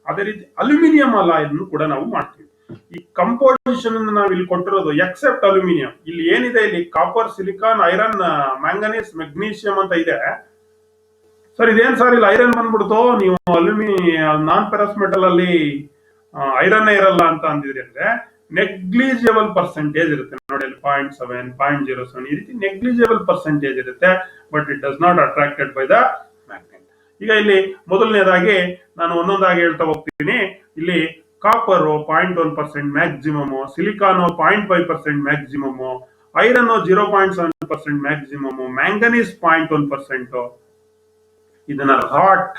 ಅದೇ ರೀತಿ ಅಲ್ಯೂಮಿನಿಯಂ ಅಲಾಯನ್ನು ಕೂಡ ನಾವು ಮಾಡ್ತೀವಿ. ಈ ಕಂಪೋಸಿಷನ್ ನಾವು ಇಲ್ಲಿ ಕೊಟ್ಟಿರೋದು ಎಕ್ಸೆಪ್ಟ್ ಅಲ್ಯೂಮಿನಿಯಂ. ಇಲ್ಲಿ ಏನಿದೆ, ಇಲ್ಲಿ copper, silicon, iron, manganese, magnesium ಅಂತ ಇದೆ. ಸರ್ ಇದೇನ್ ಸರ್ ಇಲ್ಲಿ ಐರನ್ ಬಂದ್ಬಿಡ್ತು, ನೀವು ನಾನ್ ಫೆರಸ್ ಮೆಟಲ್ ಅಲ್ಲಿ ಐರನ್ ಇರಲ್ಲ ಅಂತ ಅಂದಿದ್ರಿ ಅಂದ್ರೆ ನೆಗ್ಲಿಜಿಬಲ್ ಪರ್ಸೆಂಟೇಜ್ ಇರುತ್ತೆ ನೋಡಿ. 0.7, 0.07 ಈ ರೀತಿ ನೆಗ್ಲಿಜಿಬಲ್ ಪರ್ಸೆಂಟೇಜ್ ಇರುತ್ತೆ. But it does not attracted by the magnet. ಈಗ ಇಲ್ಲಿ ಮೊದಲನೇದಾಗಿ ನಾನು ಒಂದೊಂದಾಗಿ ಹೇಳ್ತಾ ಹೋಗ್ತೀನಿ. ಇಲ್ಲಿ copper 0.1% maximum, silicon 0.5% maximum, iron 0.7% maximum, manganese 0.1%. ಇದನ್ನ ರಾಟ್,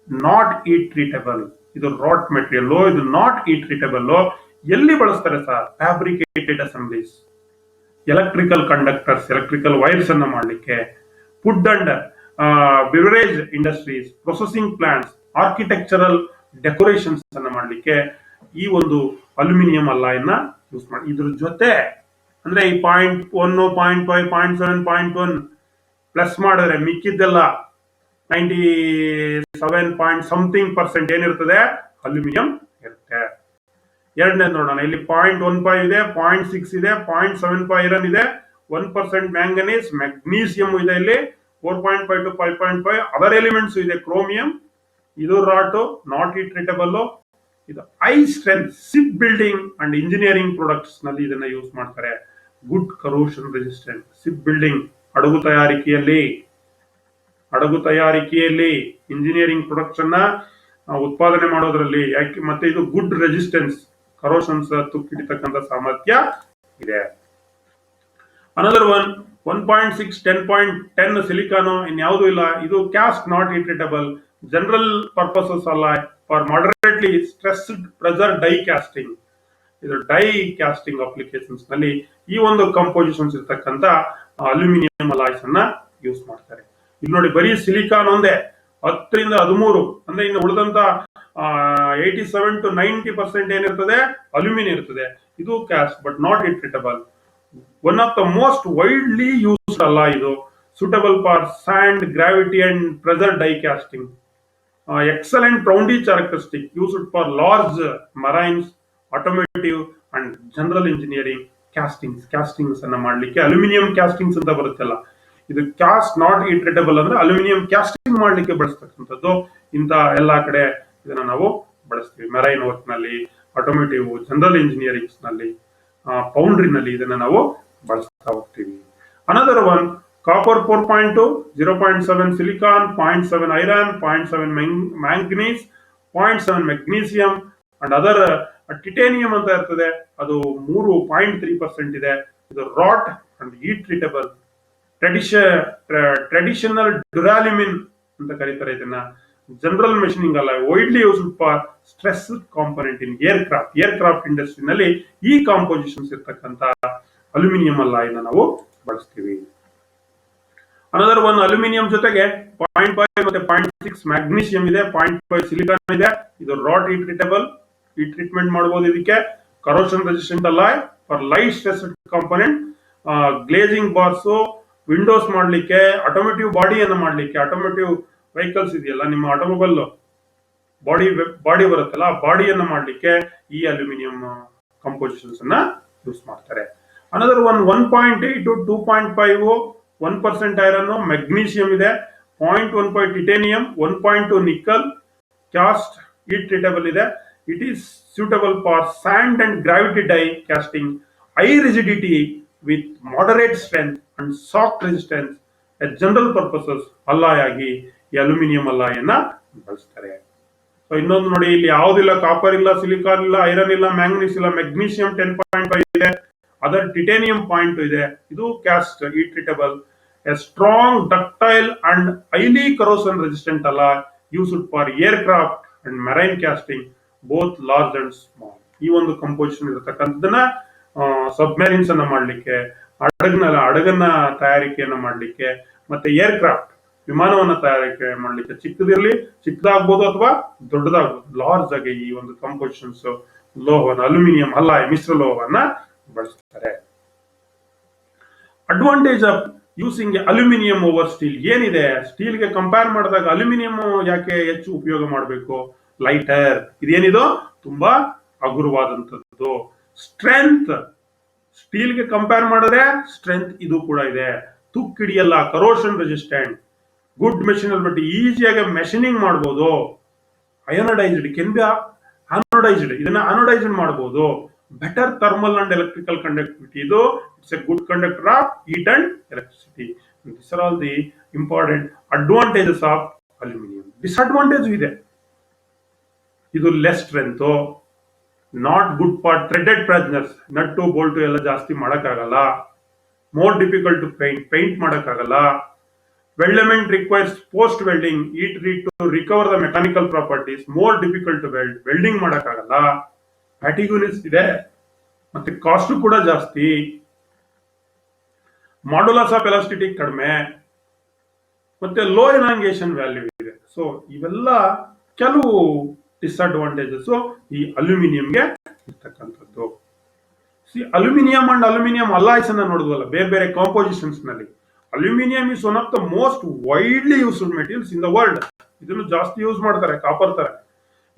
ನಾಟ್ ಈಟ್ ಟ್ರೀಟಬಲ್. ಇದು ರಾಟ್ ಮೆಟೀರಿಯಲ್, ಇದು ನಾಟ್ ಈಟ್ ಟ್ರೀಟಬಲ್. ಎಲ್ಲಿ ಬಳಸ್ತಾರೆ ಸರ್? Fabricated assemblies, electrical conductors, electrical wires ಅನ್ನ ಮಾಡಲಿಕ್ಕೆ, food and beverage industries, processing plants, architectural decorations ಅನ್ನ ಮಾಡಲಿಕ್ಕೆ ಈ ಒಂದು ಅಲ್ಯೂಮಿನಿಯಂ ಅಲಾಯನ್ನ ಯೂಸ್ ಮಾಡಿ. ಇದ್ರ ಜೊತೆ ಅಂದ್ರೆ ಈ 0.1, 0.5, 0.7, 0.1 ಪ್ಲಸ್ ಮಾಡಿದ್ರೆ ಮಿಕ್ಕಿದ್ದೆಲ್ಲ 97% ಏನಿರ್ತದೆ? ಅಲ್ಯೂಮಿನಿಯಂ ಇರುತ್ತೆ. ಎರಡನೇ ನೋಡೋಣ. ಇಲ್ಲಿ 0.15 ಇದೆ, 0.6 ಇದೆ, 0.75 ಐರನ್ ಇದೆ, 1% ಮ್ಯಾಂಗನೀಸ್, ಮೆಗ್ನೀಸಿಯಂ ಇದೆ. ಇಲ್ಲಿ 4.5 to 5.5 ಅದರ್ ಎಲಿಮೆಂಟ್ಸ್ ಇದೆ. ಕ್ರೋಮಿಯಂ, ಇದು ರಾಟು, ನಾಟ್ ಈಟ್ ಟ್ರೀಟಬಲ್. ಇದು high strength ship building and engineering products ನಲ್ಲಿ ಇದನ್ನ ಯೂಸ್ ಮಾಡ್ತಾರೆ. Good corrosion resistant. Ship building, ಹಡಗು ತಯಾರಿಕೆಯಲ್ಲಿ ಇಂಜಿನಿಯರಿಂಗ್ ಪ್ರಾಡಕ್ಟ್ಸ್ ಅನ್ನ ಉತ್ಪಾದನೆ ಮಾಡೋದ್ರಲ್ಲಿ ಯಾಕೆ, ಮತ್ತೆ ಇದು ಗುಡ್ ರೆಸಿಸ್ಟೆನ್ಸ್, ಕರೋಷನ್ಸ್ ತುಕ್ಕಿಡಿತಕ್ಕಂಥ ಸಾಮರ್ಥ್ಯ ಇದೆ. ಅನದರ್ 1.6, 10.10 ಸಿಲಿಕಾನು ಇನ್ಯಾವುದೂ ಇಲ್ಲ. ಇದು cast, not heat treatable, general purposes ಅಲ್ಲ, for moderately stressed pressure die casting. ಇದು ಡೈ ಕ್ಯಾಸ್ಟಿಂಗ್ ಅಪ್ಲಿಕೇಶನ್ಸ್ ನಲ್ಲಿ ಈ ಒಂದು ಕಂಪೋಸಿಷನ್ಸ್ ಇರ್ತಕ್ಕಂಥ ಅಲ್ಯೂಮಿನಿಯಂ ಅಲಾಯ್ಸ್ ಅನ್ನ ಯೂಸ್ ಮಾಡ್ತಾರೆ. ಇಲ್ಲಿ ನೋಡಿ, ಬರೀ ಸಿಲಿಕಾನ್ ಒಂದೇ 10 ರಿಂದ 13, ಅಂದ್ರೆ ಇನ್ನು ಉಳಿದಂತ 87 to 90% ಏನಿರ್ತದೆ? ಅಲ್ಯೂಮಿನಿಯಂ ಇರ್ತದೆ. ಇದು cast but not heat treatable. One of the most widely used alloy ಇದು. suitable for sand, gravity and pressure die casting. Excellent roundy characteristic used for large marines, automotive and general engineering castings ಅನ್ನ ಮಾಡಲಿಕ್ಕೆ. Aluminium castings ಅಂತ ಬರುತ್ತಲ್ಲ, ಇದು cast not ಇಟ್ರಿಟಬಲ್ ಅಂದ್ರೆ aluminium casting ಮಾಡಲಿಕ್ಕೆ ಬಳಸ್ತಕ್ಕಂಥದ್ದು. ಇಂಥ ಎಲ್ಲಾ ಕಡೆ ಇದನ್ನ ನಾವು ಬಳಸ್ತೀವಿ. ಮೆರೈನ್ ವರ್ಕ್ ನಲ್ಲಿ, ಆಟೋಮೇಟಿವ್, ಜನರಲ್ ಇಂಜಿನಿಯರಿಂಗ್ಸ್ ನಲ್ಲಿ, ಪೌಂಡ್ರಿ ನಲ್ಲಿ ಇದನ್ನ ನಾವು ಬಳಸ್ತಾ ಹೋಗ್ತೀವಿ. Another one, copper 4.2, 0.7 silicon, 0.7 iron, 0.7 manganese, 0.7 magnesium and other titanium ಅಂತ ಇರ್ತದೆ. ಅದು 3.3% ಇದೆ. ಇದು wrought and heat treatable. Traditional duralumin ಅಂತ ಕರೀತಾರೆ ಇದನ್ನ. General machining alloy, widely used for stress component in aircraft industry ನಲ್ಲಿ ಈ ಕಾಂಪೋಸಿಷನ್ಸ್ ಇರ್ತಕ್ಕಂಥ ಅಲ್ಯೂಮಿನಿಯಂ ಅಲಾಯ್ನ ನಾವು ಬಳಸ್ತೀವಿ. ಅನದರ್ ಒನ್, ಅಲ್ಯೂಮಿನಿಯಂ ಜೊತೆಗೆ 0.5 ಮತ್ತೆ 0.6 ಮ್ಯಾಗ್ನೀಸಿಯಂ ಇದೆ, 0.5 ಸಿಲಿಕಾನ್ ಇದೆ. ಇದು ರಾಟ್ ಈಟ್ ಟ್ರೀಟಬಲ್, ಈ ಟ್ರೀಟ್ಮೆಂಟ್ ಮಾಡಬಹುದು. ಇದಕ್ಕೆ corrosion resistant alloy for light stress component, glazing bars, windows ಮಾಡಲಿಕ್ಕೆ, ಆಟೋಮೇಟಿವ್ ಬಾಡಿಯನ್ನು ಮಾಡಲಿಕ್ಕೆ. ಆಟೋಮೇಟಿವ್ ವೆಹಿಕಲ್ಸ್ ಇದೆಯಲ್ಲ, ನಿಮ್ಮ ಆಟೋಮೊಬೈಲ್ ಬಾಡಿ ಬರುತ್ತಲ್ಲ, ಬಾಡಿಯನ್ನು ಮಾಡಲಿಕ್ಕೆ ಈ ಅಲ್ಯೂಮಿನಿಯಂ ಕಂಪೋಸಿಷನ್ಸ್ ಅನ್ನ ಯೂಸ್ ಮಾಡ್ತಾರೆ. Another one, 1.8 to 2.5 1% iron, magnesium ಇದೆ, 0.15 ಟಿಟೇನಿಯಂ, 1.2 ನಿಕ್ಕಲ್, ಕ್ಯಾಸ್ಟ್ ಈಟ್ ಟ್ರೀಟಬಲ್ ಇದೆ. It is suitable for sand and gravity die casting, high rigidity with moderate strength and shock resistance. A general purposes alloy ಆಗಿ ಈ aluminium alloy ಅನ್ನ ಬಳಸ್ತಾರೆ. So ಇನ್ನೊಂದು ನೋಡಿ, ಇಲ್ಲಿ ಯಾವುದಿಲ್ಲ, ಕಾಪರ್ ಇಲ್ಲ, ಸಿಲಿಕಾನ್ ಇಲ್ಲ, ಐರನ್ ಇಲ್ಲ, ಮ್ಯಾಂಗನೀಸ್ ಇಲ್ಲ, ಮೆಗ್ನೀಷಿಯಂ 10.5 ಇದೆ, ಅದರ್ ಟಿಟೇನಿಯಂ 0.2 ಇದೆ. ಇದು cast heat treatable, a strong ductile and highly corrosion resistant alloy, used for aircraft and marine casting both large and small. ಈ ಒಂದು ಕಂಪೋಸಿಷನ್ ಇರತಕ್ಕಂಥದ್ದನ್ನ ಸಬ್ಮೆರಿನ್ಸ್ ಅನ್ನ ಮಾಡ್ಲಿಕ್ಕೆ, ಹಡಗನ್ನ ತಯಾರಿಕೆಯನ್ನ ಮಾಡ್ಲಿಕ್ಕೆ, ಮತ್ತೆ ಏರ್ಕ್ರಾಫ್ಟ್ ವಿಮಾನವನ್ನ ತಯಾರಿಕೆ ಮಾಡ್ಲಿಕ್ಕೆ, ಚಿಕ್ಕದಾಗ್ಬೋದು ಅಥವಾ ದೊಡ್ಡದಾಗ್ಬೋದು, ಲಾರ್ಜ್ ಆಗಿ ಈ ಒಂದು ಕಂಪೋಸಿಷನ್ಸ್ ಲೋಹವನ್ನ, ಅಲ್ಯೂಮಿನಿಯಂ ಅಲಾಯ್ ಮಿಶ್ರ ಲೋಹವನ್ನ ಬಳಸ್ತಾರೆ. Advantage of using aluminium over steel ಏನಿದೆ? ಸ್ಟೀಲ್ಗೆ ಕಂಪೇರ್ ಮಾಡಿದಾಗ ಅಲ್ಯೂಮಿನಿಯಂ ಯಾಕೆ ಹೆಚ್ಚು ಉಪಯೋಗ ಮಾಡಬೇಕು? ಲೈಟರ್, ಇದೇನಿದು ತುಂಬಾ ಹಗುರವಾದಂತದ್ದು. ಸ್ಟ್ರೆಂತ್, ಸ್ಟೀಲ್ಗೆ ಕಂಪೇರ್ ಮಾಡಿದ್ರೆ ಸ್ಟ್ರೆಂತ್ ಇದು ಕೂಡ ಇದೆ. ತುಕ್ಕಿಡಿಯಲ್ಲ, ಕರೋಷನ್ ರೆಸಿಸ್ಟೆಂಟ್, ಗುಡ್ ಮೆಷಿನಬಿಲಿಟಿ, ಈಸಿಯಾಗಿ ಮೆಷಿನಿಂಗ್ ಮಾಡಬಹುದು. ಅಯೋನಡೈಸ್ಡ್, ಕೆನ್ ಬಿ ಅನೋಡೈಸ್ಡ್, ಇದನ್ನ ಅನೋಡೈಸ್ಡ್ ಮಾಡಬಹುದು. Better thermal and electrical conductivity, ಇದು it's a good conductor of heat and electricity. This are all the important advantages of aluminium. Disadvantage ಇದೆ, ಇದು less strength, not good for threaded fasteners, nut bolt ಎಲ್ಲ ಜಾಸ್ತಿ ಮಾಡಕ್ಕಾಗಲ್ಲ. More difficult to paint ಮಾಡಕ್ಕಾಗಲ್ಲ. Weldment requires post welding, it need to recover the mechanical properties, more difficult to welding ಮಾಡಕ್ಕಾಗಲ್ಲ. Fatigueness ಇದೆ, ಮತ್ತೆ cost ಕೂಡ ಜಾಸ್ತಿ. ಮಾಡ್ಯುಲಸ್ ಆಫ್ ಎಲಾಸ್ಟಿಟಿ ಕಡಿಮೆ, ಮತ್ತೆ ಲೋ ಎಲಾಂಗೇಷನ್ ವ್ಯಾಲ್ಯೂ ಇದೆ. ಸೊ ಇವೆಲ್ಲ ಕೆಲವು ಡಿಸ್ಅಡ್ವಾಂಟೇಜಸ್ ಈ ಅಲ್ಯೂಮಿನಿಯಂಗೆ ಇರ್ತಕ್ಕಂಥದ್ದು. ಅಲ್ಯೂಮಿನಿಯಂ ಅಂಡ್ ಅಲ್ಯೂಮಿನಿಯಂ ಅಲಾಯ್ಸ್ ಅನ್ನ ನೋಡಿದ್ವಲ್ಲ ಬೇರೆ ಬೇರೆ ಕಾಂಪೋಸಿಷನ್ಸ್ ನಲ್ಲಿ. Aluminium is one of the most widely used materials in the world. ಇದನ್ನು ಜಾಸ್ತಿ ಯೂಸ್ ಮಾಡ್ತಾರೆ ಕಾಪರ್ ತರ.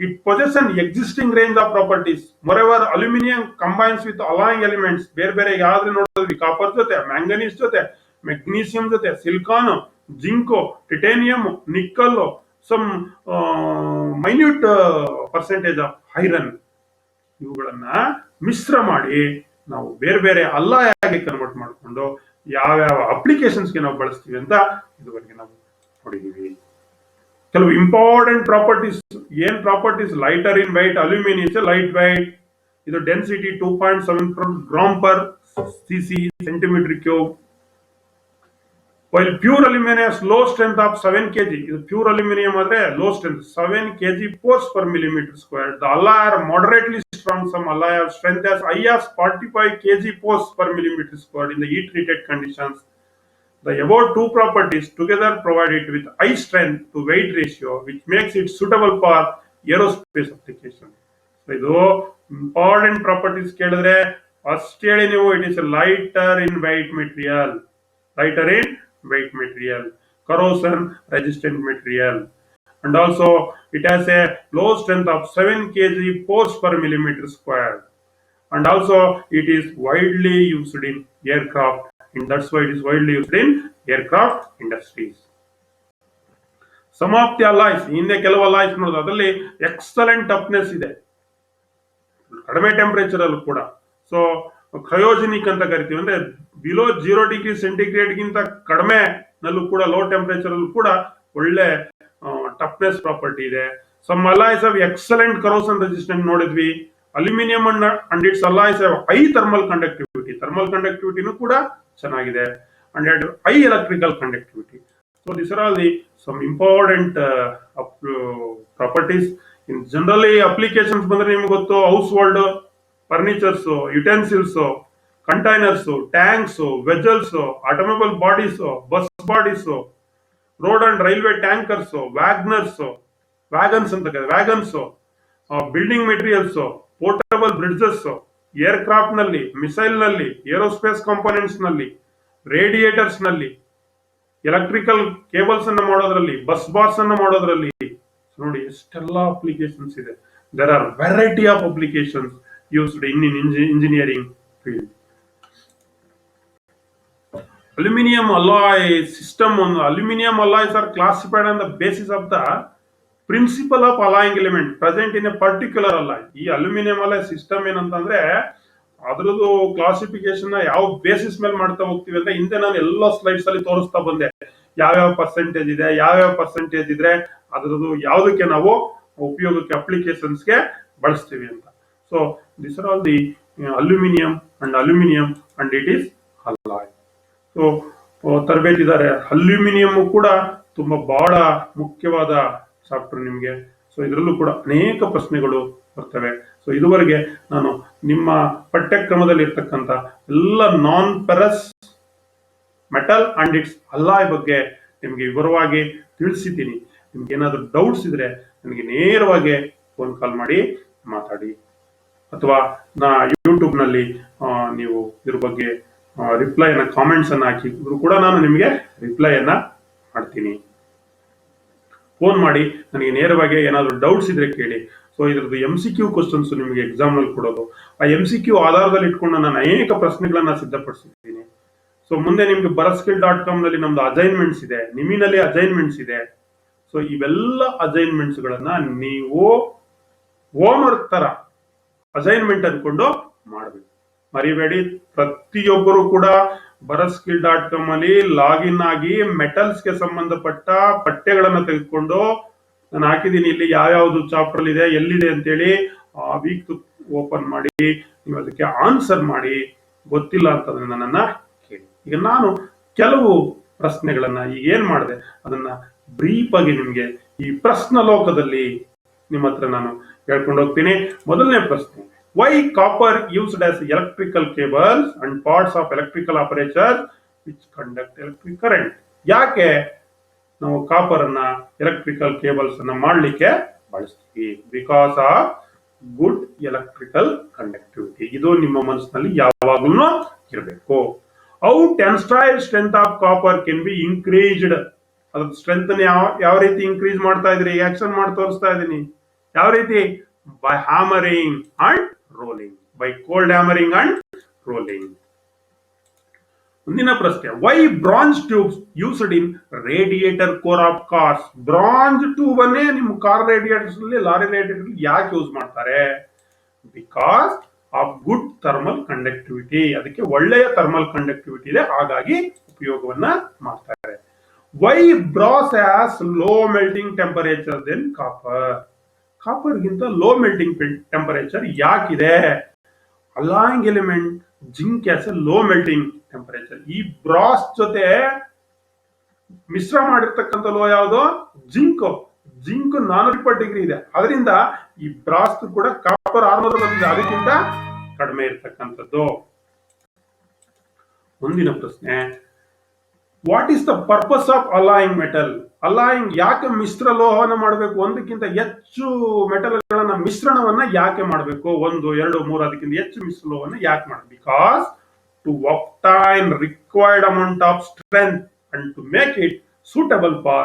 It possess an existing range of properties. Moreover aluminium combines with alloying elements. ಬೇರೆ ಬೇರೆ ಯಾವ್ದು ನೋಡಿದ್ವಿ, ಕಾಪರ್ ಜೊತೆ, ಮ್ಯಾಂಗನೀಸ್ ಜೊತೆ, ಮೆಗ್ನೀಸಿಯಂ ಜೊತೆ, ಸಿಲಿಕಾನ್, ಜಿಂಕೋ, titanium, nickel, some minute percentage of iron, ಇವುಗಳನ್ನ ಮಿಶ್ರ ಮಾಡಿ ನಾವು ಬೇರೆ ಬೇರೆ ಅಲಾಯಾಗಿ ಕನ್ವರ್ಟ್ ಮಾಡಿಕೊಂಡು ಯಾವ್ಯಾವ ಅಪ್ಲಿಕೇಶನ್ಸ್ಗೆ ನಾವು ಬಳಸ್ತೀವಿ ಅಂತ ಇದುವರೆಗೆ ನಾವು ನೋಡಿದೀವಿ. ಕೆಲವು ಇಂಪಾರ್ಟೆಂಟ್ ಪ್ರಾಪರ್ಟೀಸ್, ಏನ್ properties? Lighter in weight, aluminium light weight, ಇದು density 2.7 gram per CC centimetre cube. While pure aluminum has low strength of 7 kg, ಇದು ಪ್ಯೂರ್ ಅಲ್ಯೂಮಿನಿಯಂ ಆದ್ರೆ low strength 7 kg force per millimeter square. The alloy are moderately strong. Some alloy have strength as high as 45 kg force per millimeter square in the heat treated conditions. The above two properties together provide it with high strength to weight ratio, which makes it suitable for aerospace application. So ಇದು important properties ಕೇಳಿದ್ರೆ first ಹೇಳಿ ನೀವು, it is lighter in white material, lighter in weight material, corrosion resistant material, and also it has a low strength of 7 kg force per millimeter square, and also it is widely used in aircraft, and that's why it is widely used in aircraft industries. Some of the alloys, ಹಿಂದೆ ಕೆಲವು alloys ನೋಡೋದು, ಅದರಲ್ಲಿ excellent toughness ಇದೆ, ಕಡಿಮೆ temperature ಅಲ್ಲೂ ಕೂಡ. So cryogenic ಅಂತ ಕರಿತೀವಿ, ಅಂದ್ರೆ ಬಿಲೋ 0 ಡಿಗ್ರಿ ಸೆಂಟಿಗ್ರೇಡ್ ಗಿಂತ ಕಡಿಮೆ ನಲ್ಲೂ ಕೂಡ, ಲೋ ಟೆಂಪರೇಚರ್ ಅಲ್ಲೂ ಕೂಡ ಒಳ್ಳೆ ಟಫ್ನೆಸ್ ಪ್ರಾಪರ್ಟಿ ಇದೆ. Some alloys of excellent corrosion resistant ನೋಡಿದ್ವಿ. Aluminium and its alloys high thermal conductivity, thermal ಕಂಡಕ್ಟಿವಿಟಿನೂ ಕೂಡ ಚೆನ್ನಾಗಿದೆ, and high electrical conductivity. So this are all the some important properties. In generally applications ಬಂದ್ರೆ ನಿಮ್ಗೆ ಗೊತ್ತು, household furnitures, utensils, containers, tanks, vessels, automobile bodies, bus bodies, road and railway tankers, wagons ಅಂತ wagons, building materials, portable bridges, aircraft ನಲ್ಲಿ, missile ನಲ್ಲಿ, aerospace components ನಲ್ಲಿ, ರೇಡಿಯೇಟರ್ಸ್ ನಲ್ಲಿ, electrical cables ಅನ್ನು ಮಾಡೋದ್ರಲ್ಲಿ, ಬಸ್ ಬಾರ್ಸ್ ಅನ್ನು ಮಾಡೋದ್ರಲ್ಲಿ ನೋಡಿ ಎಷ್ಟೆಲ್ಲ ಅಪ್ಲಿಕೇಶನ್ಸ್ ಇದೆ. There are variety of applications used in engineering field. Aluminum alloy system, aluminum alloys are classified on the basis of the principle of alloying element present in a particular alloy. ಈ aluminium alloy system ಏನಂತಂದ್ರೆ ಅದ್ರದ್ದು classification ಯಾವ basis ಮೇಲೆ ಮಾಡ್ತಾ ಹೋಗ್ತೀವಿ ಅಂತ ಹಿಂದೆ ನಾನು ಎಲ್ಲ ಸ್ಲೈಡ್ಸ್ ಅಲ್ಲಿ ತೋರಿಸ್ತಾ ಬಂದೆ. ಯಾವ್ಯಾವ ಪರ್ಸೆಂಟೇಜ್ ಇದೆ, ಯಾವ್ಯಾವ ಪರ್ಸೆಂಟೇಜ್ ಇದ್ರೆ ಅದ್ರದ್ದು ಯಾವ್ದಕ್ಕೆ ನಾವು ಉಪಯೋಗಕ್ಕೆ ಅಪ್ಲಿಕೇಶನ್ಸ್ಗೆ ಬಳಸ್ತೀವಿ ಅಂತ. So this are all the aluminium and it is alloy. So ತರಬೇತಿದಾರೆ ಅಲ್ಯೂಮಿನಿಯಂ ಕೂಡ ತುಂಬಾ ಬಹಳ ಮುಖ್ಯವಾದ ಚಾಪ್ಟರ್ ನಿಮಗೆ. ಸೊ ಇದರಲ್ಲೂ ಕೂಡ ಅನೇಕ ಪ್ರಶ್ನೆಗಳು ಬರ್ತವೆ. ಸೊ ಇದುವರೆಗೆ ನಾನು ನಿಮ್ಮ ಪಠ್ಯಕ್ರಮದಲ್ಲಿ ಇರ್ತಕ್ಕಂಥ ಎಲ್ಲ non ferrous metal and its alloy ಬಗ್ಗೆ ನಿಮಗೆ ವಿವರವಾಗಿ ತಿಳಿಸಿದ್ದೀನಿ. ನಿಮ್ಗೆ ಏನಾದರೂ ಡೌಟ್ಸ್ ಇದ್ರೆ ನನಗೆ ನೇರವಾಗಿ ಫೋನ್ ಕಾಲ್ ಮಾಡಿ ಮಾತಾಡಿ, ಅಥವಾ ಯೂಟ್ಯೂಬ್ ನಲ್ಲಿ ನೀವು ಇದ್ರ ಬಗ್ಗೆ ರಿಪ್ಲೈನ ಕಾಮೆಂಟ್ಸ್ ಅನ್ನ ಹಾಕಿದ್ರು ಕೂಡ ನಾನು ನಿಮಗೆ ರಿಪ್ಲೈಯನ್ನ ಮಾಡ್ತೀನಿ. ಫೋನ್ ಮಾಡಿ ನನಗೆ ನೇರವಾಗಿ ಏನಾದರೂ ಡೌಟ್ಸ್ ಇದ್ರೆ ಕೇಳಿ. ಸೊ ಇದ್ರದ್ದು MCQ ಕ್ವಶನ್ಸ್ ನಿಮಗೆ ಎಕ್ಸಾಮ್ ನಲ್ಲಿ ಕೊಡೋದು, ಆ MCQ ಆಧಾರದಲ್ಲಿ ಇಟ್ಕೊಂಡು ನಾನು ಅನೇಕ ಪ್ರಶ್ನೆಗಳನ್ನ ಸಿದ್ಧಪಡಿಸಿದ್ದೀನಿ. ಸೊ ಮುಂದೆ ನಿಮ್ಗೆ bharatskill.com ನಲ್ಲಿ ನಮ್ದು ಅಸೈನ್ಮೆಂಟ್ಸ್ ಇದೆ, ನಿಮಿನಲ್ಲಿ ಅಸೈನ್ಮೆಂಟ್ಸ್ ಇದೆ. ಸೊ ಇವೆಲ್ಲ ಅಸೈನ್ಮೆಂಟ್ಸ್ ಗಳನ್ನ ನೀವು ಹೋಮ್ವರ್ಕ್ ತರ ಅಸೈನ್ಮೆಂಟ್ ಅನ್ಕೊಂಡು ಮಾಡಬೇಕು. ಮರಿಬೇಡಿ, ಪ್ರತಿಯೊಬ್ಬರು ಕೂಡ bharatskill.com ಅಲ್ಲಿ ಲಾಗಿನ್ ಆಗಿ ಮೆಟಲ್ಸ್ ಗೆ ಸಂಬಂಧಪಟ್ಟ ಪಠ್ಯಗಳನ್ನ ತೆಗೆದುಕೊಂಡು ನಾನು ಹಾಕಿದ್ದೀನಿ ಇಲ್ಲಿ ಯಾವ್ಯಾವ್ದು ಚಾಪ್ಟರ್ ಇದೆ ಎಲ್ಲಿದೆ ಅಂತೇಳಿ ಆ ವೀಕ್ ಓಪನ್ ಮಾಡಿ ನೀವು ಅದಕ್ಕೆ ಆನ್ಸರ್ ಮಾಡಿ. ಗೊತ್ತಿಲ್ಲ ಅಂತಂದ್ರೆ ನನ್ನನ್ನ ಕೇಳಿ. ಈಗ ನಾನು ಕೆಲವು ಪ್ರಶ್ನೆಗಳನ್ನ ಈಗ ಏನ್ ಮಾಡಿದೆ ಅದನ್ನ ಬ್ರೀಫ್ ಆಗಿ ನಿಮ್ಗೆ ಈ ಪ್ರಶ್ನ ಲೋಕದಲ್ಲಿ ನಿಮ್ಮ ಹತ್ರ ನಾನು ಹೇಳ್ಕೊಂಡು ಹೋಗ್ತೀನಿ. ಮೊದಲನೇ ಪ್ರಶ್ನೆ, why copper used as electrical cables and parts of electrical apparatus which conduct electric current? ಯಾಕೆ ನಾವು ಕಾಪರ್ ಅನ್ನ ಎಲೆಕ್ಟ್ರಿಕಲ್ ಕೇಬಲ್ಸ್ ಅನ್ನ ಮಾಡ್ಲಿಕ್ಕೆ ಬಳಸ್ತೀವಿ? Because of good electrical conductivity. ಇದು ನಿಮ್ಮ ಮನಸ್ಸಿನಲ್ಲಿ ಯಾವಾಗ್ಲೂ ಇರಬೇಕು. How tensile strength of copper can be increased? ಅದ್ರ ಸ್ಟ್ರೆಂತ್ ಯಾವ ರೀತಿ ಇನ್ಕ್ರೀಸ್ ಮಾಡ್ತಾ ಇದ್ರಿ? ಆಕ್ಷನ್ ಮಾಡಿ ತೋರಿಸ್ತಾ ಇದ್ದೀನಿ. ಯಾವ ರೀತಿ? By hammering and rolling, by cold hammering and rolling. ಮುಂದಿನ ಪ್ರಶ್ನೆ, why bronze tubes used in radiator core of cars? Bronze tube ಅನ್ನೇ ನಿಮ್ಮ ಕಾರ್ ರೇಡಿಯೇಟರ್ಸ್ ಅಲ್ಲಿ, ಲಾರಿ ರೇಡಿಯೇಟರ್ ಯಾಕೆ ಯೂಸ್ ಮಾಡ್ತಾರೆ? Because of good thermal conductivity. ಅದಕ್ಕೆ ಒಳ್ಳೆಯ ಥರ್ಮಲ್ ಕಂಡಕ್ಟಿವಿಟಿ ಇದೆ, ಹಾಗಾಗಿ ಉಪಯೋಗವನ್ನ ಮಾಡ್ತಾರೆ. Why brass has low melting temperature then copper? Copper ಗಿಂತ ಲೋ ಮೆಲ್ಟಿಂಗ್ ಟೆಂಪರೇಚರ್ ಯಾಕಿದೆ? Alloying element zinc has a low melting temperature. ಈ ಬ್ರಾಸ್ ಜೊತೆ ಮಿಶ್ರ ಮಾಡಿರ್ತಕ್ಕಂಥ ಲೋ ಯಾವುದು? ಜಿಂಕ್. ಜಿಂಕ್ 420 ಡಿಗ್ರಿ ಇದೆ, ಅದರಿಂದ ಈ ಬ್ರಾಸ್ ಕೂಡ ಕಾಪರ್ 600 ಬಂದಿದೆ, ಅದಕ್ಕಿಂತ ಕಡಿಮೆ ಇರ್ತಕ್ಕಂಥದ್ದು. ಮುಂದಿನ ಪ್ರಶ್ನೆ, what is the purpose of allowing metal? Allowing ಯಾಕೆ ಮಿಶ್ರ ಲೋಹವನ್ನು ಮಾಡಬೇಕು? ಒಂದಕ್ಕಿಂತ ಹೆಚ್ಚು ಮೆಟಲ್ಗಳನ್ನ ಮಿಶ್ರಣವನ್ನ ಯಾಕೆ ಮಾಡಬೇಕು? 1, 2, 3 ಅದಕ್ಕಿಂತ ಹೆಚ್ಚು ಮಿಶ್ರ ಲೋಹವನ್ನು ಯಾಕೆ ಮಾಡಬೇಕು? Because to obtain required amount of strength and to make it suitable for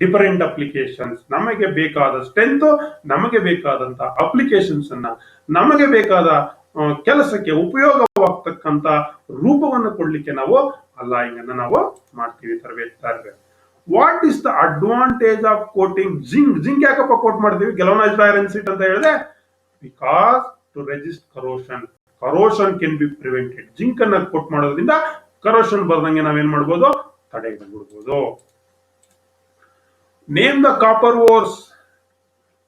different applications. ನಮಗೆ ಬೇಕಾದ ಸ್ಟ್ರೆಂತ್, ನಮಗೆ ಬೇಕಾದಂತ ಅಪ್ಲಿಕೇಶನ್ಸ್ ಅನ್ನ, ನಮಗೆ ಬೇಕಾದ ಕೆಲಸಕ್ಕೆ ಉಪಯೋಗವಾಗ್ತಕ್ಕಂತ ರೂಪವನ್ನು ಕೊಡ್ಲಿಕ್ಕೆ ನಾವು ಅಲಾಯಿಂಗ್ ಅನ್ನ ನಾವು ಮಾಡ್ತೀವಿ ತರಬೇತಿ. What is the advantage of coating zinc? Zinc ಯಾಕಪ್ಪ ಕೋಟ್ ಮಾಡ್ತೀವಿ? galvanized iron sheet ಅಂತ ಹೇಳಿದೆ. Because to resist corrosion. Corrosion can be prevented. Zinc ಅನ್ನ ಕೋಟ್ ಮಾಡೋದ್ರಿಂದ ಕರೋಷನ್ ಬರ್ದಂಗೆ ನಾವೇನ್ ಮಾಡ್ಬೋದು? ತಡೆಗಟ್ಟಬಹುದು. Name the copper ores.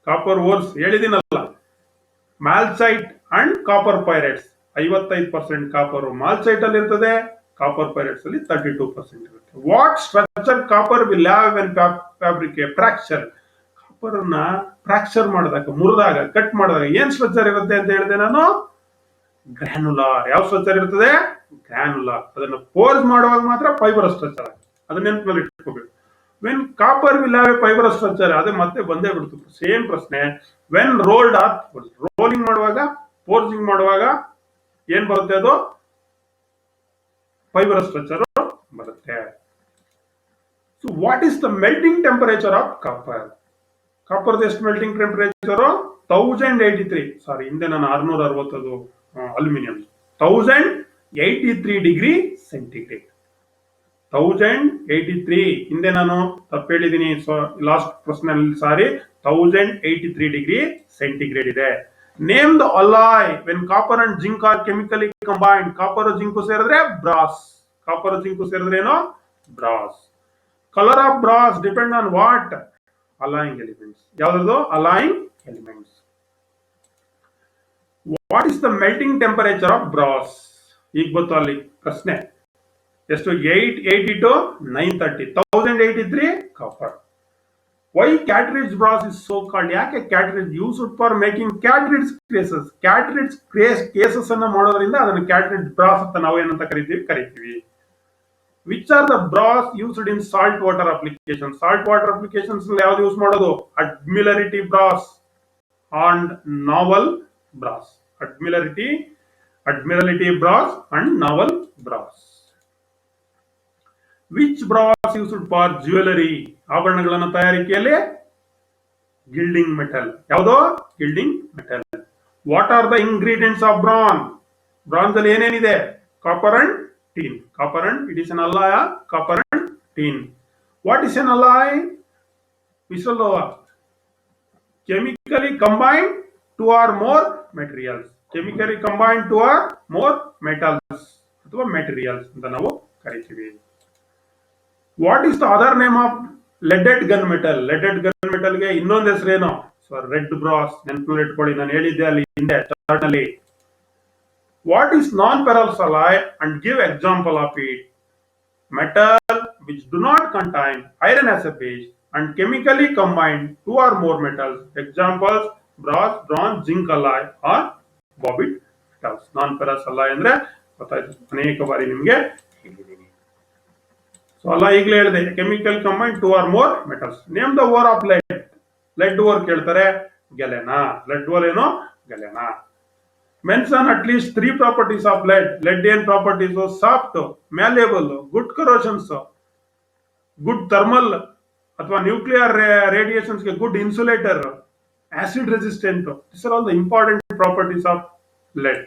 Copper ores ಹೇಳಿದಿನಲ್ಲ, malachite and copper pyrites. 55% copper malachite ಅಲ್ಲಿ ಇರ್ತದೆ, ಕಾಪರ್ ಪೈರೇಟ್ಸ್ ಅಲ್ಲಿ 32% ಇರುತ್ತೆ. What structure copper will have when fabricate fracture? Copper ಅನ್ನ ಫ್ರಾಕ್ಚರ್ ಮಾಡಿದಾಗ, ಮುರಿದಾಗ, ಕಟ್ ಮಾಡಿದಾಗ ಏನ್ ಸ್ಟ್ರಕ್ಚರ್ ಇರುತ್ತೆ ಅಂತ ಹೇಳಿದೆ ನಾನು? ಗ್ರಾನುಲಾರ್. ಯಾವ ಸ್ಟ್ರಕ್ಚರ್ ಇರ್ತದೆ? ಗ್ರಾನುಲಾರ್. ಅದನ್ನ ಫೋರ್ಸ್ ಮಾಡುವಾಗ ಮಾತ್ರ ಫೈಬರ್ ಸ್ಟ್ರಕ್ಚರ್. ಅದನ್ನ ನೆನಪಿನಲ್ಲಿ ಇಟ್ಕೋಬೇಕು. When copper will have A fibre structure, ಅದೇ ಮತ್ತೆ ಬಂದೇ ಬಿಡ್ತು ಸೇಮ್ ಪ್ರಶ್ನೆ. ವೆನ್ ರೋಲ್ಡ್ ಆರ್, ರೋಲಿಂಗ್ ಮಾಡುವಾಗ, ಫೋರ್ಸಿಂಗ್ ಮಾಡುವಾಗ ಏನ್ ಬರುತ್ತೆ? ಅದು ಫೈಬರ್ ಸ್ಟ್ರಕ್ಚರ್ ಬರುತ್ತೆ. So what is the melting temperature of copper? Copper ಎಷ್ಟು ಮೆಲ್ಟಿಂಗ್ ಟೆಂಪರೇಚರ್? 1083. ಸಾರಿ, ಹಿಂದೆ ನಾನು 660 ಅಲ್ಯೂಮಿನಿಯಂ. 1083 degree centigrade. 1083 ಹಿಂದೆ ನಾನು ತಪ್ಪು ಹೇಳಿದ್ದೀನಿ, ಲಾಸ್ಟ್ ಪ್ರಶ್ನೆಯಲ್ಲಿ. ಸಾರಿ, 1083 ಡಿಗ್ರಿ ಸೆಂಟಿಗ್ರೇಡ್ ಇದೆ. Name the alloy when copper and zinc are chemically combined. Copper zinc ಸೇರಿದ್ರೆ ಬ್ರಾಸ್. ಕಾಪರ್ ಜಿಂಕ್ ಸೇರಿದ್ರೆ ಏನೋ? Brass. Colour of brass depend on what? Alloying elements. ಯಾವ್ದು alloying elements. What is the melting temperature of brass? ಈಗ ಗೊತ್ತು ಅಲ್ಲಿ ಪ್ರಶ್ನೆ ಎಷ್ಟು 882 930 1083 copper. Why cartridge brass is so called? ಯಾಕೆ cartridge used for making cartridge cases? Cartridge cases ಅನ್ನ ಮಾಡೋದ್ರಿಂದ ಅದನ್ನು ಕ್ಯಾಟ್ರಿಡ್ಜ್ ಬ್ರಾಸ್ ಅಂತ ನಾವು ಏನಂತ ಕರಿತೀವಿ. Which are the brass used in salt water application? Salt water applications ಯಾವ್ದು ಯೂಸ್ ಮಾಡೋದು? Admiralty brass and naval brass. Admiralty brass and naval brass. Which brass used for jewelry? ಆಭರಣಗಳನ್ನ ತಯಾರಿಕೆಯಲ್ಲಿ ಗಿಲ್ಡಿಂಗ್ ಮೆಟಲ್. ಯಾವುದು? Gilding metal. What are the ingredients of bronze? Bronze ಅಲ್ಲಿ ಏನೇನಿದೆ? Copper and tin. Copper and it is an alloy. Copper and tin. What is an alloy? ಮಿಶ್ರಲೋಹ. Chemically combined two or more materials. Chemically combined two or more metals ಅಥವಾ materials ಅಂತ ನಾವು ಕರಿತೀವಿ. What is the other name of leaded gun metal? Leaded gun metal ಗೆ ಇನ್ನೊಂದು ಹೆಸರೇನು? So red brass. ನೆನಪಲ್ಲಿ ಇಟ್ಕೊಳ್ಳಿ, ನಾನು ಹೇಳಿದ್ದೆ ಅಲ್ಲಿ ಹಿಂದೆ ಚಾರ್ಟ್ ಅಲ್ಲಿ. What is non ferrous alloy and give example of it? Metal which do not contain iron as a base and chemically combined two or more metals. Examples: brass, bronze, zinc alloy or bauxite metals. Non-ferrous alloy ಅಂದ್ರೆ ಗೊತ್ತಾಯ್ತು, ಅನೇಕ ಬಾರಿ ನಿಮಗೆ ಹೇಳಿದ್ದೀನಿ. So ಅಲ್ಲ ಈಗಲೇ ಹೇಳಿದೆ, chemical combine two or more metals. Name the ore of lead. Lead ore ಕೇಳ್ತಾರೆ, ಗೆಲೆನಾ. ಲೆಡ್ ಓರ್ ಏನೋ galena. Mention at least 3 properties of lead. Lead ಏನ್ properties? Soft, malleable, good corrosions, good thermal ಅಥವಾ nuclear radiations ಗೆ good insulator, acid resistant. This are all the important properties of lead.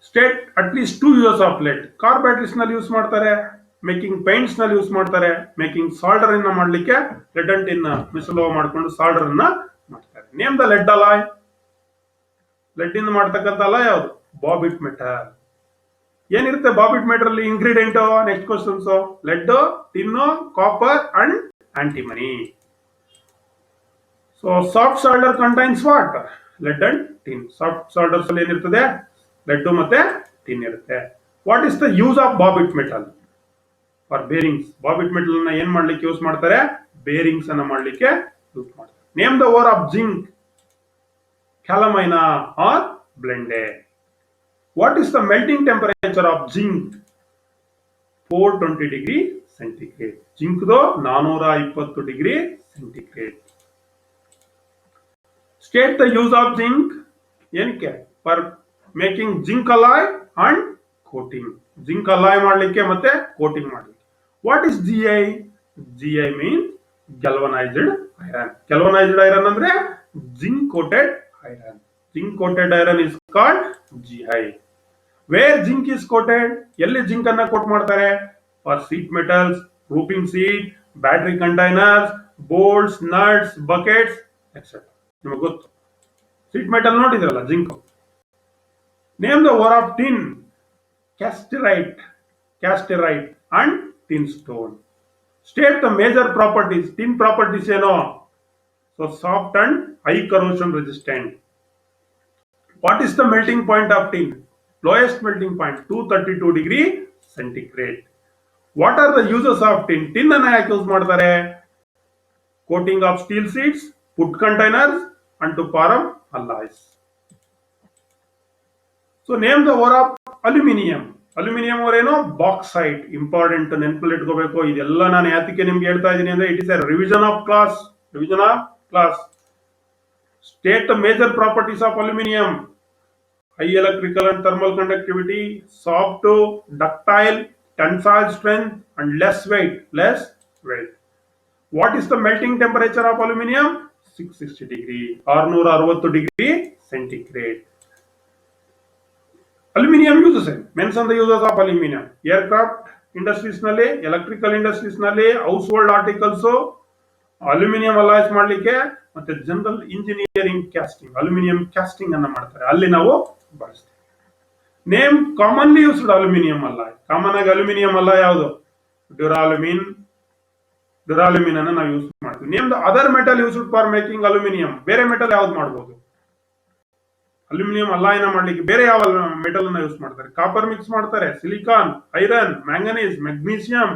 State at least 2 uses of lead. Car batteries ನಲ್ಲಿ use ಮಾಡ್ತಾರೆ, making paints ನಲ್ಲಿ use ಮಾಡ್ತಾರೆ, making solder ಅನ್ನ ಮಾಡ್ಲಿಕ್ಕೆ LED and tin ಮಿಶ್ರಲೋಹ ಮಾಡ್ಕೊಂಡು solder ಅನ್ನ ಮಾಡ್ತಾರೆ. Name the lead alloy. Lead ಇಂದ ಮಾಡ್ತಕ್ಕಂಥ ಅಲಾಯ್ ಯಾವುದು? Babbitt metal. ಏನಿರುತ್ತೆ ಬಾಬಿಟ್ ಮೆಟಲ್ ಅಲ್ಲಿ ingredient? Next questions. Lead, tin, copper and antimony. So soft solder contains what? Lead and tin. Soft solders ಅಲ್ಲಿ ಏನಿರ್ತದೆ? ಲೆಡ್ ಮತ್ತೆ ಟಿನ್ ಇರುತ್ತೆ. What is the use of Babbitt metal? For bearings. Babbitt metal ಅನ್ನ ಏನ್ ಮಾಡ್ಲಿಕ್ಕೆ use ಮಾಡ್ತಾರೆ? Bearings ಅನ್ನ ಮಾಡ್ಲಿಕ್ಕೆ ಯೂಸ್ ಮಾಡ್ತಾರೆ. Name the ore of zinc. Calamine or blende. What is the melting temperature of zinc? 420 degree centigrade. Zinc do 420 degree centigrade. State the use of zinc. ಏನಕ್ಕೆ? For making zinc alloy and coating. Zinc alloy ಮಾಡ್ಲಿಕ್ಕೆ ಮತ್ತೆ coating ಮಾಡ್ಲಿಕ್ಕೆ. What is GI? GI means galvanized iron. Galvanized iron ಅಂದ್ರೆ zinc coated iron. Zinc coated iron is called GI. Where zinc is coated? ಎಲ್ಲಿ zinc ಅನ್ನ coat ಮಾಡ್ತಾರೆ? For sheet metals, roofing sheet, battery containers, bolts, nuts, buckets etcetera. ನಿಮಗೆ ಗೊತ್ತು, sheet metal ನೋಡಿದ್ರಲ್ಲ zinc. Name the ore of tin. Cassiterite and tin stone. State the major properties. Tin properties ಏನೋ? So soft and high corrosion resistant. What is the melting point of tin? Lowest melting point 232 degree centigrade. What are the uses of tin? Tin ಅನ್ನ ಯಾಕೆ use ಮಾಡ್ತಾರೆ? Coating of steel sheets, food containers and to form alloys. So name the ore of aluminium. Aluminium ಅವರೇನೋ bauxite. Important, ನೆನಪಲ್ಲಿ ಇಟ್ಕೋಬೇಕು. ಇದೆಲ್ಲ ನಾನು ಯಾತಕ್ಕೆ ನಿಮ್ಗೆ ಹೇಳ್ತಾ ಇದ್ದೀನಿ ಅಂದ್ರೆ it is a revision of class. State the major properties of aluminium. High electrical and thermal conductivity, soft, ductile, tensile strength and less weight. What is the melting temperature of aluminium? 660 degree, 660 degree centigrade. Aluminium uses. Mention the uses of aluminium. Aircraft industries ನಲ್ಲಿ, electrical industries ನಲ್ಲಿ, household articles aluminium alloys ಮಾಡ್ಲಿಕ್ಕೆ, ಮತ್ತೆ general engineering casting, aluminium casting ಅನ್ನ ಮಾಡ್ತಾರೆ, ಅಲ್ಲಿ ನಾವು ಬಳಸ್ತೀವಿ. Name commonly used aluminium alloy. Common ಆಗಿ ಅಲ್ಯೂಮಿನಿಯಂ ಅಲಾಯ್ ಯಾವುದು? ಡ್ಯೂರಾಲ್ಯೂಮಿನ್, ಡ್ಯುರಾಲ್ಯೂಮಿನ್ ಅನ್ನ ನಾವು ಯೂಸ್ ಮಾಡ್ತೀವಿ. Name the other metal used for making aluminium. ಬೇರೆ ಮೆಟಲ್ ಯಾವ್ದು ಮಾಡಬಹುದು? ಅಲ್ಯೂಮಿನಿಯಂ ಅಲಾಯನ ಮಾಡ್ಲಿಕ್ಕೆ ಬೇರೆ ಯಾವ ಮೆಟಲ್ ಅನ್ನ ಯೂಸ್ ಮಾಡ್ತಾರೆ? ಕಾಪರ್ ಮಿಕ್ಸ್ ಮಾಡ್ತಾರೆ, silicon, iron, manganese, magnesium,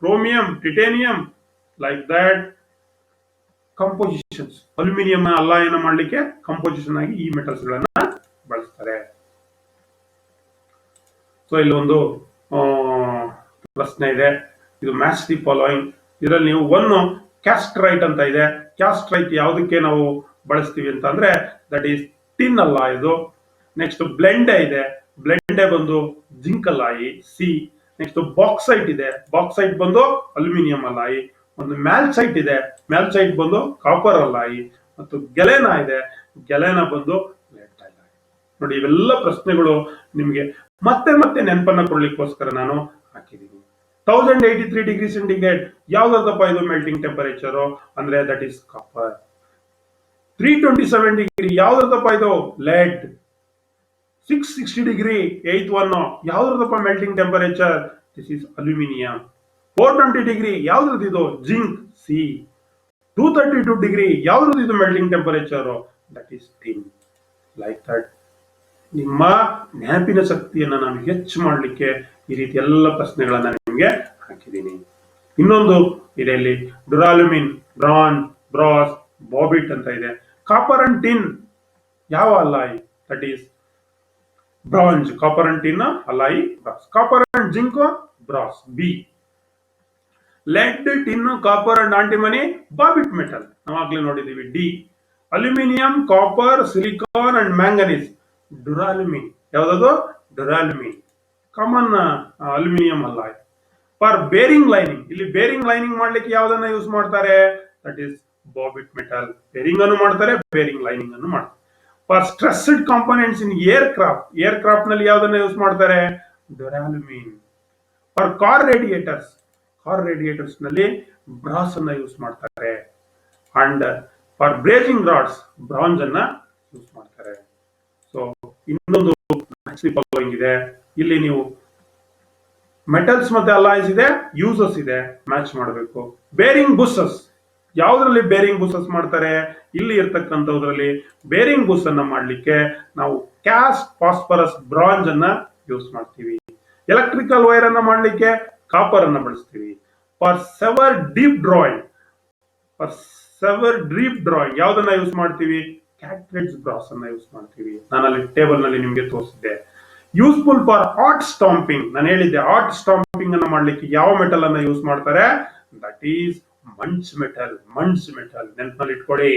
chromium, titanium, like that compositions. Aluminium ಅಲಾಯನ ಮಾಡ್ಲಿಕ್ಕೆ ಕಂಪೋಸಿಷನ್ ಆಗಿ ಈ ಮೆಟಲ್ಸ್ ಗಳನ್ನ ಬಳಸ್ತಾರೆ. ಸೊ ಇಲ್ಲಿ ಒಂದು ಪ್ರಶ್ನೆ ಇದೆ, ಇದು ಮ್ಯಾಚ್ ದಿ ಫಾಲೋಯಿಂಗ್. ಇದರಲ್ಲಿ ನೀವು ಒಂದು ಕ್ಯಾಸ್ಟ್ರೈಟ್ ಅಂತ ಇದೆ. ಕ್ಯಾಸ್ಟ್ರೈಟ್ ಯಾವುದಕ್ಕೆ ನಾವು ಬಳಸ್ತೀವಿ ಅಂತ ಅಂದ್ರೆ ದಟ್ ಈಸ್ ಟಿನ್ ಅಲ್ಲ ಇದು. ನೆಕ್ಸ್ಟ್ ಬ್ಲೆಂಡೆ ಇದೆ, ಬ್ಲೆಂಡೆ ಬಂದು zinc alloy C. Next bauxite ಇದೆ, ಬಾಕ್ಸೈಟ್ ಬಂದು ಅಲ್ಯೂಮಿನಿಯಂ ಅಲಾಯಿ. ಒಂದು ಮ್ಯಾಲ್ಸೈಟ್ ಇದೆ, ಮ್ಯಾಲ್ಸೈಟ್ ಬಂದು ಕಾಪರ್ ಅಲಾಯಿ. ಮತ್ತು ಗೆಲೆನಾ ಇದೆ, ಗೆಲೆನಾ ಬಂದು ಲೆಡ್ ಅಲಾಯಿ. ನೋಡಿ, ಇವೆಲ್ಲ ಪ್ರಶ್ನೆಗಳು ನಿಮಗೆ ಮತ್ತೆ ಮತ್ತೆ ನೆನಪನ್ನ ಕೊಡ್ಲಿಕ್ಕೋಸ್ಕರ ನಾನು ಹಾಕಿದ್ದೀನಿ. 1083 ಡಿಗ್ರಿ ಸೆಂಟಿಗ್ರೇಡ್ ಯಾವ್ದಪ್ಪ ಇದು ಮೆಲ್ಟಿಂಗ್ ಟೆಂಪರೇಚರ್ ಅಂದ್ರೆ ದಟ್ ಈಸ್ ಕಾಪರ್. 327 ಡಿಗ್ರಿ ಯಾವ್ದಪ್ಪ ಇದು? ಲೆಡ್. 660 ಡಿಗ್ರಿ 8th one ಯಾವ್ದಪ್ಪ melting temperature? This is aluminium. 420 degree ಯಾವ್ದು ಇದು? Zinc C. 232 ಡಿಗ್ರಿ ಯಾವ್ದು ಇದು melting temperature? That is tin. Like that ನಿಮ್ಮ ನೆನಪಿನ ಶಕ್ತಿಯನ್ನ ನಾನು ಹೆಚ್ಚು ಮಾಡಲಿಕ್ಕೆ ಈ ರೀತಿ ಎಲ್ಲ ಪ್ರಶ್ನೆಗಳನ್ನ ನಿಮಗೆ ಹಾಕಿದ್ದೀನಿ. ಇನ್ನೊಂದು ಇದೆ ಇಲ್ಲಿ, ಡ್ಯುರಾಲ್ಯೂಮಿನ್, ಬ್ರಾಂಜ್, ಬ್ರಾಸ್, ಬಾಬಿಟ್ ಅಂತ ಇದೆ. ಕಾಪರ್ ಅಂಡ್ ಟಿನ್ ಯಾವ alloy? That is bronze. Copper and tin alloy brass. Copper and zinc brass B. Lead, tin, copper and antimony Babbitt metal ನಾವಾಗ್ಲೇ ನೋಡಿದೀವಿ D. Aluminium, copper, silicon and manganese duralumin. ಯಾವ್ದದು? Duralumin. Common aluminium alloy. For bearing lining, ಇಲ್ಲಿ bearing lining ಮಾಡ್ಲಿಕ್ಕೆ ಯಾವ್ದನ್ನ use ಮಾಡ್ತಾರೆ? That is Babbitt metal. Bearing ಅನ್ನು ಮಾಡ್ತಾರೆ, bearing lining ಅನ್ನು ಮಾಡ್ತಾರೆ. For stressed components in aircraft, aircraft ನಲ್ಲಿ ಯಾವ್ದನ್ನ ಯೂಸ್ ಮಾಡ್ತಾರೆ? ಡ್ಯುರಾಲ್ಯೂಮಿನ್. ಫಾರ್ ಕಾರ್ ರೇಡಿಯೇಟರ್ಸ್, ಕಾರ್ ರೇಡಿಯೇಟರ್ಸ್ ನಲ್ಲಿ ಬ್ರಾಸ್ ಅನ್ನ ಯೂಸ್ ಮಾಡ್ತಾರೆ. ಅಂಡ್ ಫಾರ್ ಬ್ರೇಜಿಂಗ್ ರಾಡ್ಸ್ ಬ್ರಾಂಜ್ ಅನ್ನ ಯೂಸ್ ಮಾಡ್ತಾರೆ. ಸೊ ಇನ್ನೊಂದು ಫಾಲೋಯಿಂಗ್ ಇದೆ. ಇಲ್ಲಿ ನೀವು ಮೆಟಲ್ಸ್ ಮತ್ತೆ ಅಲಾಯ್ಸ್ ಇದೆ, ಯೂಸಸ್ ಇದೆ, ಮ್ಯಾಚ್ ಮಾಡಬೇಕು. ಬೇರಿಂಗ್ ಬುಸಸ್ ಯಾವ್ದ್ರಲ್ಲಿ ಬೇರಿಂಗ್ ಬುಸಸ್ ಮಾಡ್ತಾರೆ? ಇಲ್ಲಿ ಇರ್ತಕ್ಕಂಥದ್ರಲ್ಲಿ ಬೇರಿಂಗ್ ಬುಸ್ ಅನ್ನ ಮಾಡ್ಲಿಕ್ಕೆ ನಾವು ಕ್ಯಾಸ್ಟ್ ಫಾಸ್ಫರಸ್ ಬ್ರಾಂಜ್ ಅನ್ನ ಯೂಸ್ ಮಾಡ್ತೀವಿ. ಎಲೆಕ್ಟ್ರಿಕಲ್ ವೈರ್ ಅನ್ನ ಮಾಡ್ಲಿಕ್ಕೆ ಕಾಪರ್ ಅನ್ನ ಬಳಸ್ತೀವಿ. For severe deep drawing, for severe deep drawing ಯಾವ್ದನ್ನ ಯೂಸ್ ಮಾಡ್ತೀವಿ? ಕ್ಯಾಟ್ರಿಡ್ಜ್ ಬ್ರಾಸ್ ಅನ್ನ ಯೂಸ್ ಮಾಡ್ತೀವಿ. ನಾನು ಅಲ್ಲಿ ಟೇಬಲ್ ನಲ್ಲಿ ನಿಮಗೆ ತೋರಿಸಿದ್ದೆ. ಯೂಸ್ಫುಲ್ ಫಾರ್ ಆರ್ಟ್ ಸ್ಟಾಂಪಿಂಗ್, ನಾನು ಹೇಳಿದ್ದೆ ಆರ್ಟ್ ಸ್ಟಾಂಪಿಂಗ್ ಅನ್ನ ಮಾಡ್ಲಿಕ್ಕೆ ಯಾವ ಮೆಟಲ್ ಅನ್ನ ಯೂಸ್ ಮಾಡ್ತಾರೆ? That is Muntz metal. Muntz metal ನೆನಪಿನಲ್ಲಿ ಇಟ್ಕೊಳ್ಳಿ.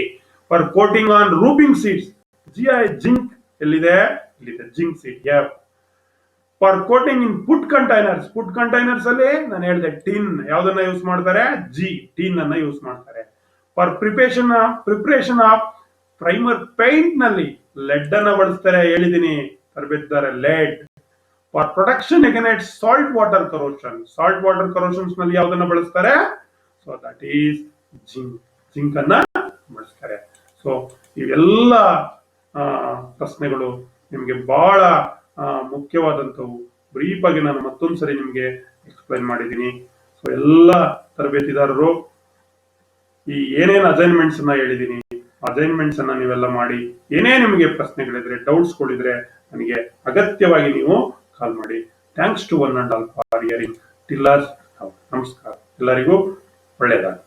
For coating on roofing sheets GI zinc ಎಲ್ಲಿದೆ? ಇಲ್ಲಿದೆ zinc sheet F. For coating in food containers, food containers ಅಲ್ಲಿ ನಾನು ಹೇಳಿದೆ ಟಿನ್ ಯಾವ್ದನ್ನ ಯೂಸ್ ಮಾಡ್ತಾರೆ? ಜಿ, ಟಿನ್ ಅನ್ನ ಯೂಸ್ ಮಾಡ್ತಾರೆ. For preparation of primer paint ನಲ್ಲಿ ಲೆಡ್ ಅನ್ನ ಬಳಸ್ತಾರೆ, ಹೇಳಿದೀನಿ ತರಬೇತಿದಾರೆ lead. For protection against salt water corrosion, salt water corrosions ನಲ್ಲಿ ಯಾವ್ದನ್ನ ಬಳಸ್ತಾರೆ? So that is zinc, zinc ಅನ್ನ ಬಳಸ್ತಾರೆ. ಸೊ ಇವೆಲ್ಲ ಪ್ರಶ್ನೆಗಳು ನಿಮಗೆ ಬಹಳ ಮುಖ್ಯವಾದಂಥವು. ಬ್ರೀಫ್ ಆಗಿ ನಾನು ಮತ್ತೊಂದ್ಸರಿ ನಿಮಗೆ ಎಕ್ಸ್ಪ್ಲೈನ್ ಮಾಡಿದ್ದೀನಿ. ಸೊ ಎಲ್ಲ ತರಬೇತಿದಾರರು ಈ ಏನೇನು ಅಸೈನ್ಮೆಂಟ್ಸ್ ಅನ್ನ ಹೇಳಿದೀನಿ, ಅಸೈನ್ಮೆಂಟ್ಸ್ ಅನ್ನ ನೀವೆಲ್ಲ ಮಾಡಿ, ಏನೇ ನಿಮಗೆ ಪ್ರಶ್ನೆಗಳಿದ್ರೆ, ಡೌಟ್ಸ್ ಗಳಿದ್ರೆ ನನಗೆ ಅಗತ್ಯವಾಗಿ ನೀವು ಕಾಲ್ ಮಾಡಿ. Thanks to one and all for hearing till us. ನಮಸ್ಕಾರ, ಎಲ್ಲರಿಗೂ ಒಳ್ಳೆಯದಾಗಲಿ.